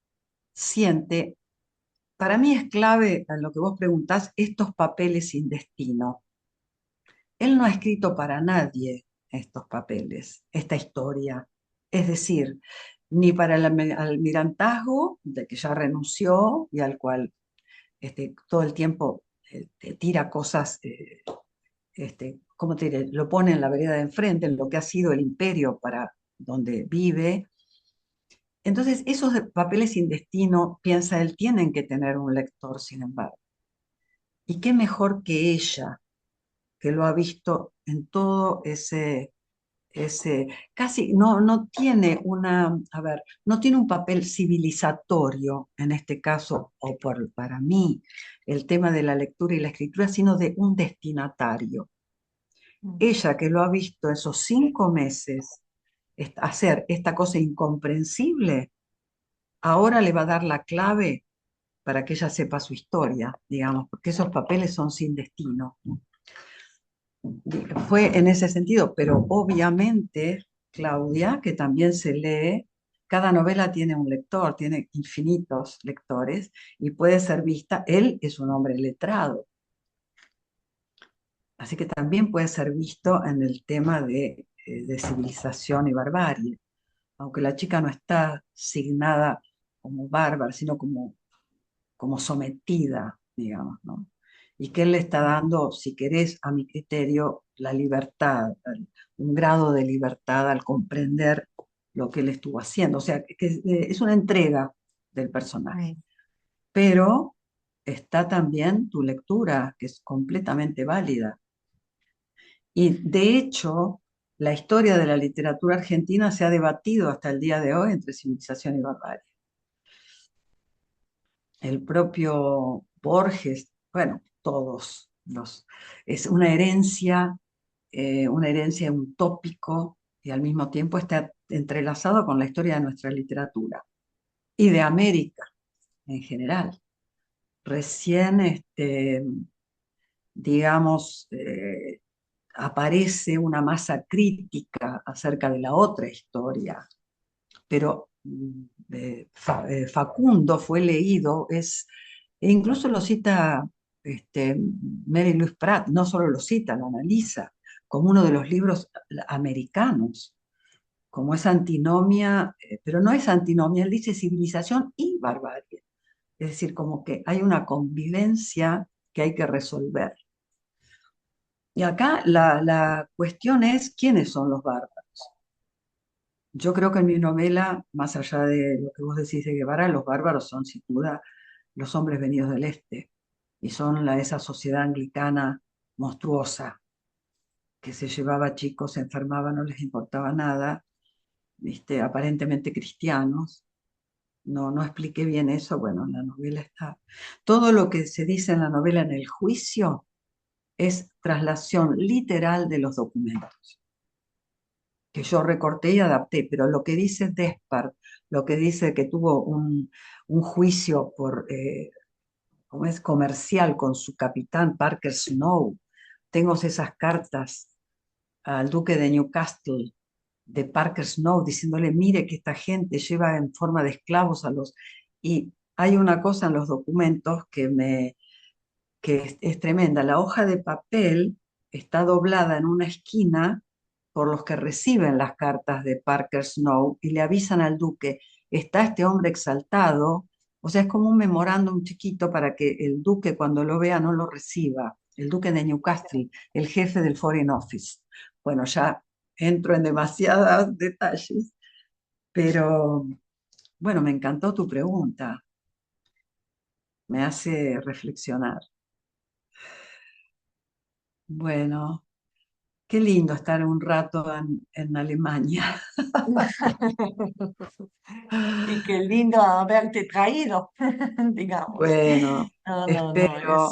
siente, para mí es clave en lo que vos preguntás, estos papeles sin destino. Él no ha escrito para nadie estos papeles, esta historia. Es decir, ni para el almirantazgo, de que ya renunció y al cual todo el tiempo te tira cosas, ¿cómo te diré? Lo pone en la vereda de enfrente, en lo que ha sido el imperio para donde vive. Entonces, esos papeles sin destino, piensa él, tienen que tener un lector, sin embargo. Y qué mejor que ella, que lo ha visto en todo ese casi no tiene a ver, no tiene un papel civilizatorio en este caso, o para mí, el tema de la lectura y la escritura, sino de un destinatario. Ella que lo ha visto esos 5 meses hacer esta cosa incomprensible, ahora le va a dar la clave para que ella sepa su historia, digamos, porque esos papeles son sin destino. Fue en ese sentido, pero obviamente, Claudia, que también se lee, cada novela tiene un lector, tiene infinitos lectores y puede ser vista, él es un hombre letrado, así que también puede ser visto en el tema de civilización y barbarie, aunque la chica no está signada como bárbara, sino como sometida, digamos, ¿no? Y que él le está dando, si querés, a mi criterio, la libertad, un grado de libertad al comprender lo que él estuvo haciendo. O sea, que es una entrega del personaje. Mm. Pero está también tu lectura, que es completamente válida. Y de hecho, la historia de la literatura argentina se ha debatido hasta el día de hoy entre civilización y barbarie. El propio Borges, bueno, todos los, es una herencia, un tópico, y al mismo tiempo está entrelazado con la historia de nuestra literatura y de América en general. Recién, digamos, aparece una masa crítica acerca de la otra historia, pero Facundo fue leído, e incluso lo cita Mary Louise Pratt, no solo lo cita, lo analiza como uno de los libros americanos, como es antinomia, pero no es antinomia, él dice civilización y barbarie, es decir, como que hay una convivencia que hay que resolver. Y acá la cuestión es quiénes son los bárbaros. Yo creo que en mi novela, más allá de lo que vos decís de Guevara, los bárbaros son sin duda los hombres venidos del este y son esa sociedad anglicana monstruosa que se llevaba chicos, se enfermaba, no les importaba nada, aparentemente cristianos. No expliqué bien eso, bueno, en la novela está. Todo lo que se dice en la novela en el juicio es traslación literal de los documentos que yo recorté y adapté, pero lo que dice Despard, lo que dice que tuvo un juicio por, ¿cómo es? Comercial con su capitán Parker Snow. Tengo esas cartas al duque de Newcastle de Parker Snow diciéndole, mire que esta gente lleva en forma de esclavos a los... Y hay una cosa en los documentos que es tremenda. La hoja de papel está doblada en una esquina por los que reciben las cartas de Parker Snow y le avisan al duque, está este hombre exaltado, o sea, es como un memorándum chiquito para que el duque cuando lo vea no lo reciba, el duque de Newcastle, el jefe del Foreign Office. Bueno, ya entro en demasiados detalles, pero bueno, me encantó tu pregunta, me hace reflexionar. Bueno, qué lindo estar un rato en Alemania. Y qué lindo haberte traído, digamos. Bueno, No, no, no, espero,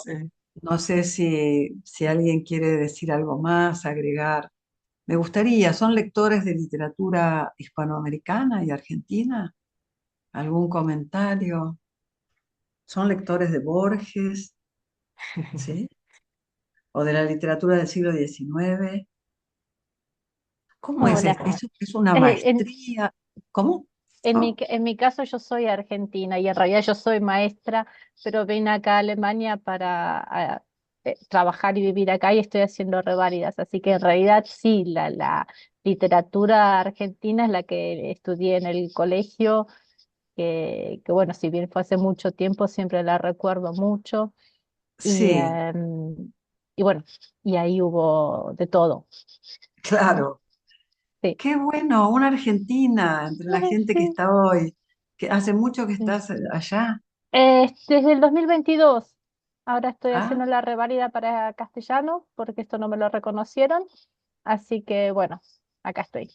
no sé si alguien quiere decir algo más, agregar. Me gustaría, ¿son lectores de literatura hispanoamericana y argentina? ¿Algún comentario? ¿Son lectores de Borges? ¿Sí? ¿O de la literatura del siglo XIX? ¿Cómo es Hola. esto? ¿Es una En, maestría? ¿Cómo? en mi caso yo soy argentina y en realidad yo soy maestra, pero vine acá a Alemania para trabajar y vivir acá y estoy haciendo reválidas. Así que en realidad sí, la literatura argentina es la que estudié en el colegio, que bueno, si bien fue hace mucho tiempo, siempre la recuerdo mucho. Y, Sí, y bueno, y ahí hubo de todo. claro. Sí. Qué bueno, una Argentina, entre la gente que está hoy, que hace mucho que Sí. estás allá. Desde el 2022, ahora estoy Ah, haciendo la reválida para castellano porque esto no me lo reconocieron, así que bueno, acá estoy.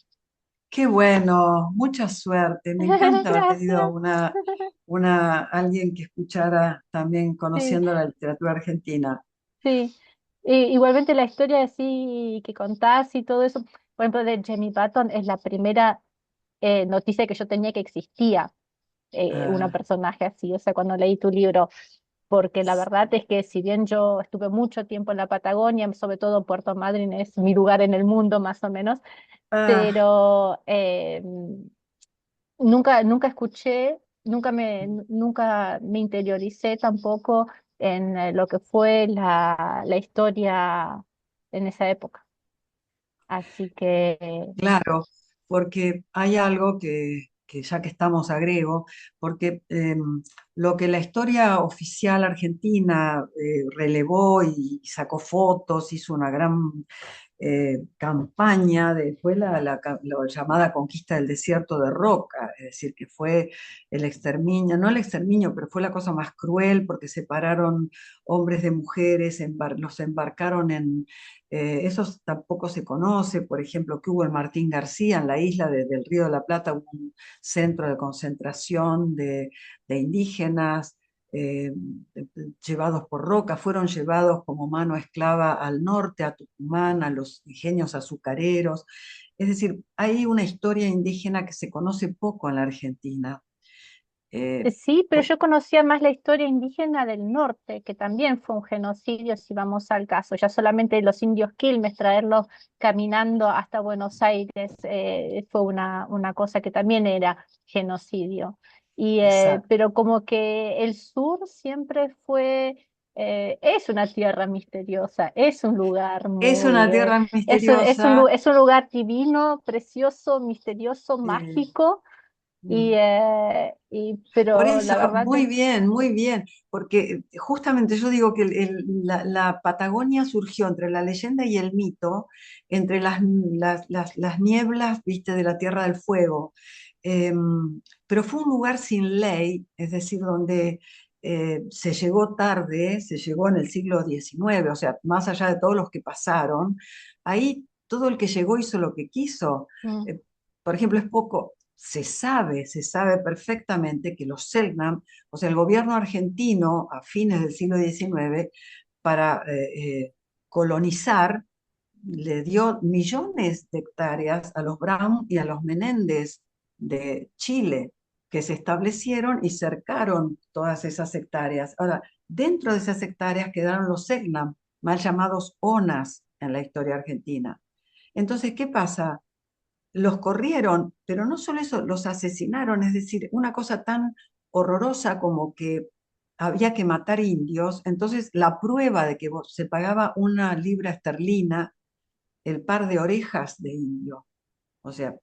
qué bueno, mucha suerte. Me encanta haber tenido Gracias. alguien que escuchara también Sí, conociendo la literatura argentina. sí. Igualmente la historia así que contás y todo eso, por ejemplo, de Jamie Patton es la primera noticia que yo tenía que existía una Ah, personaje así, o sea, cuando leí tu libro, porque la verdad es que si bien yo estuve mucho tiempo en la Patagonia, sobre todo Puerto Madryn es mi lugar en el mundo más o menos, ah, pero nunca escuché, nunca me interioricé tampoco en lo que fue la historia en esa época. Así que claro, porque hay algo que ya que estamos agrego, porque lo que la historia oficial argentina relevó y sacó fotos, hizo una gran campaña, fue la llamada conquista del desierto de Roca, es decir, que fue el exterminio, no el exterminio, pero fue la cosa más cruel porque separaron hombres de mujeres, los embarcaron en... eso tampoco se conoce, por ejemplo, que hubo en Martín García, en la isla del Río de la Plata, hubo un centro de concentración de indígenas, eh, llevados por Roca, fueron llevados como mano esclava al norte, a Tucumán, a los ingenios azucareros. Es decir, hay una historia indígena que se conoce poco en la Argentina. Sí, pero Por- yo conocía más la historia indígena del norte, que también fue un genocidio, si vamos al caso. Ya solamente los indios Quilmes, traerlos caminando hasta Buenos Aires, fue una cosa que también era genocidio. Exacto. Pero como que el sur siempre fue, es una tierra misteriosa, es un lugar Es una muy, tierra misteriosa. es un lugar divino, precioso, misterioso, eh, mágico. mm. Por Pero eso, la verdad que muy bien, porque justamente yo digo que la Patagonia surgió entre la leyenda y el mito, entre las nieblas, viste, de la Tierra del Fuego. Pero fue un lugar sin ley, es decir, donde se llegó tarde, se llegó en el siglo XIX, o sea, más allá de todos los que pasaron, ahí todo el que llegó hizo lo que quiso. mm, Eh, por ejemplo, es poco, se sabe perfectamente que los Selknam, o sea, el gobierno argentino a fines del siglo XIX, para colonizar, le dio millones de hectáreas a los Brown y a los Menéndez de Chile, que se establecieron y cercaron todas esas hectáreas. Ahora, dentro de esas hectáreas quedaron los Selknam, mal llamados ONAS en la historia argentina. Entonces, ¿qué pasa? Los corrieron, pero no solo eso, los asesinaron, es decir, una cosa tan horrorosa como que había que matar indios. Entonces la prueba de que se pagaba 1 libra esterlina el par de orejas de indio. O sea,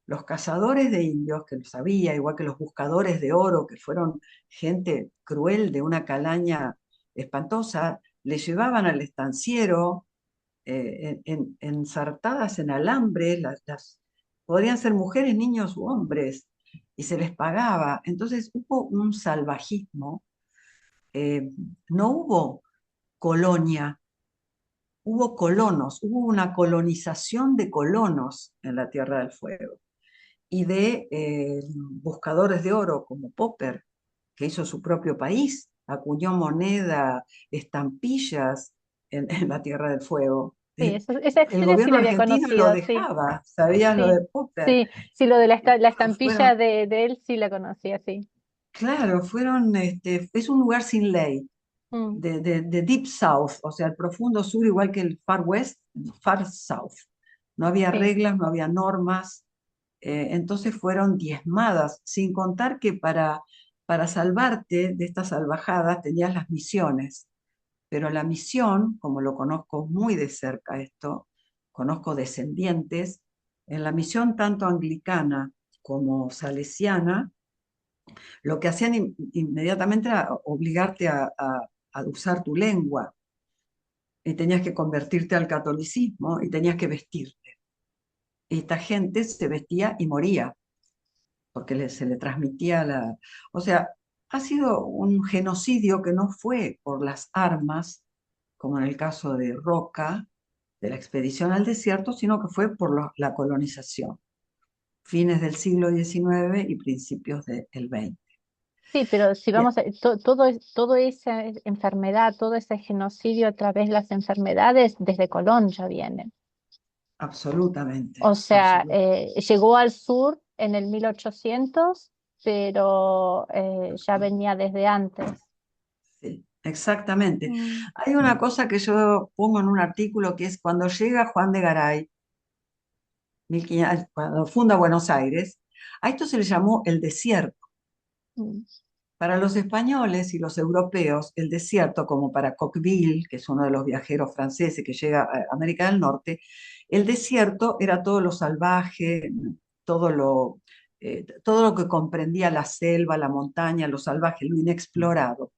los cazadores de indios, que lo sabía, igual que los buscadores de oro, que fueron gente cruel de una calaña espantosa, le llevaban al estanciero ensartadas en alambre, podrían ser mujeres, niños u hombres, y se les pagaba. Entonces hubo un salvajismo, eh, no hubo colonia, hubo colonos, hubo una colonización de colonos en la Tierra del Fuego y de buscadores de oro como Popper, que hizo su propio país, acuñó moneda, estampillas en la Tierra del Fuego. sí, esa El historia sí gobierno la había argentino lo conocido, sí, dejaba, sabía lo sí, de Popper. sí, sí, lo de la estampilla Fueron, de él sí la conocía, sí. claro, es un lugar sin ley, Mm, de Deep South, o sea, el profundo sur, igual que el Far West, Far South. No había sí, reglas, no había normas, entonces fueron diezmadas, sin contar que para salvarte de estas salvajadas tenías las misiones, pero la misión, como lo conozco muy de cerca esto, conozco descendientes, en la misión tanto anglicana como salesiana, lo que hacían inmediatamente era obligarte a usar tu lengua, y tenías que convertirte al catolicismo y tenías que vestirte. Y esta gente se vestía y moría, porque se le transmitía la... O sea, ha sido un genocidio que no fue por las armas, como en el caso de Roca, de la expedición al desierto, sino que fue por la colonización, fines del siglo XIX y principios del XX. sí, pero si Bien, vamos a, todo esa enfermedad, todo ese genocidio a través de las enfermedades, desde Colón ya viene. O absolutamente, sea, absolutamente. llegó al sur en el 1800, pero ya venía desde antes. Sí, exactamente. Mm, Hay una cosa que yo pongo en un artículo que es cuando llega Juan de Garay, 1500, cuando funda Buenos Aires, a esto se le llamó el desierto. mm, Para los españoles y los europeos, el desierto, como para Coqueville, que es uno de los viajeros franceses que llega a América del Norte, el desierto era todo lo salvaje, todo lo todo lo que comprendía la selva, la montaña, lo salvaje, lo inexplorado.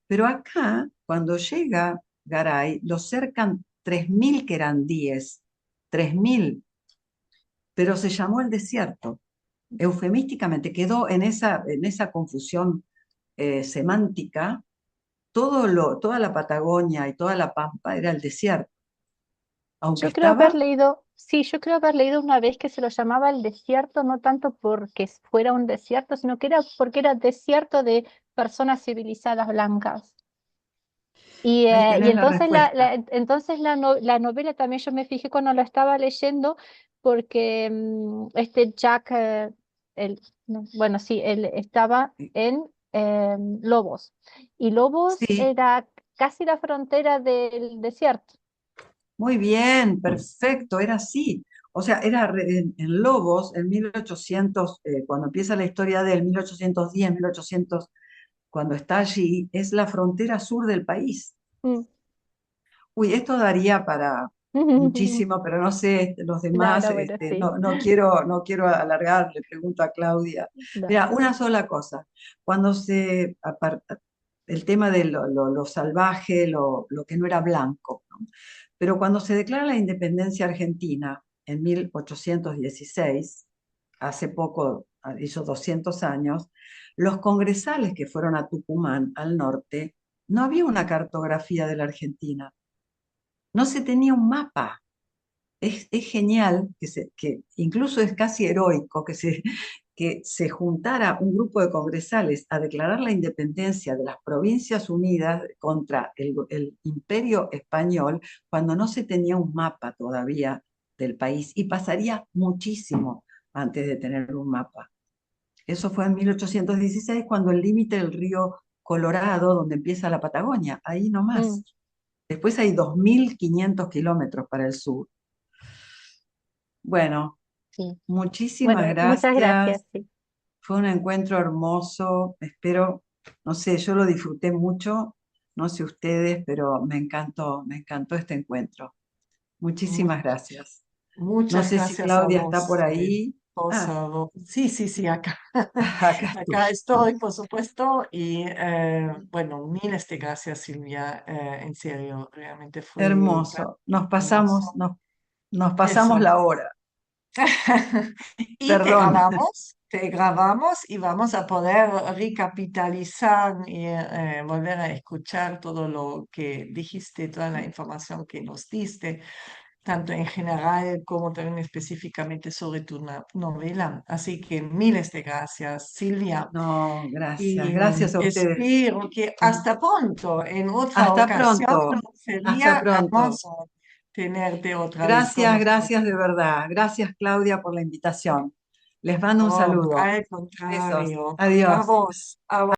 Pero acá, cuando llega Garay, lo cercan 3.000 querandíes, 3.000, pero se llamó el desierto. Eufemísticamente quedó en esa confusión semántica, toda la Patagonia y toda la Pampa era el desierto, aunque Yo creo haber estaba, leído, sí, yo creo haber leído una vez que se lo llamaba el desierto, no tanto porque fuera un desierto, sino que era porque era desierto de personas civilizadas blancas. ahí Y tenés la entonces, respuesta. entonces la novela también yo me fijé cuando la estaba leyendo, porque este Jack, bueno, sí, él estaba en Lobos, y Lobos Sí, era casi la frontera del desierto. muy bien, perfecto, era así. O sea, en Lobos, en 1800, cuando empieza la historia del 1810, 1800, cuando está allí, es la frontera sur del país. Mm. Uy, esto daría para muchísimo, pero no sé, los demás, Claro, bueno, sí. no quiero alargar, le pregunto a Claudia. Mira, Dale. una sola cosa. Cuando el tema de lo salvaje, lo que no era blanco, ¿no? Pero cuando se declara la independencia argentina en 1816, hace poco, hizo 200 años, los congresales que fueron a Tucumán, al norte, no había una cartografía de la Argentina, no se tenía un mapa. Es genial, que incluso es casi heroico que se juntara un grupo de congresales a declarar la independencia de las Provincias Unidas contra el Imperio Español cuando no se tenía un mapa todavía del país y pasaría muchísimo antes de tener un mapa. Eso fue en 1816 cuando el límite del río Colorado, donde empieza la Patagonia, ahí Mm, nomás. Después hay 2.500 kilómetros para el sur. Bueno, sí. Bueno, muchísimas muchas gracias, gracias. sí. Fue un encuentro hermoso. Espero, no sé, yo lo disfruté mucho. No sé ustedes, pero me encantó este encuentro. Mu- Muchísimas gracias. No Muchas sé si gracias a Claudia está por vos, ahí. por Ah, favor. Sí, sí, sí, acá. acá estoy. Acá estoy, por supuesto. Y bueno, miles de gracias, Silvia. En serio, realmente fue tan Hermoso. Nos pasamos, hermoso. nos pasamos Eso. la hora. Y Perdón. te grabamos y vamos a poder recapitalizar y volver a escuchar todo lo que dijiste, toda la información que nos diste, tanto en general como también específicamente sobre tu novela. Así que miles de gracias, Silvia. No, gracias. Y Gracias a ustedes. espero que hasta pronto, en otra Hasta ocasión. pronto. Hasta Sería pronto. hermoso tenerte otra vez con Gracias, nosotros. gracias de verdad. Gracias, Claudia, por la invitación. Les mando un No, saludo. al Besos. contrario. A Adiós. vos, a vos.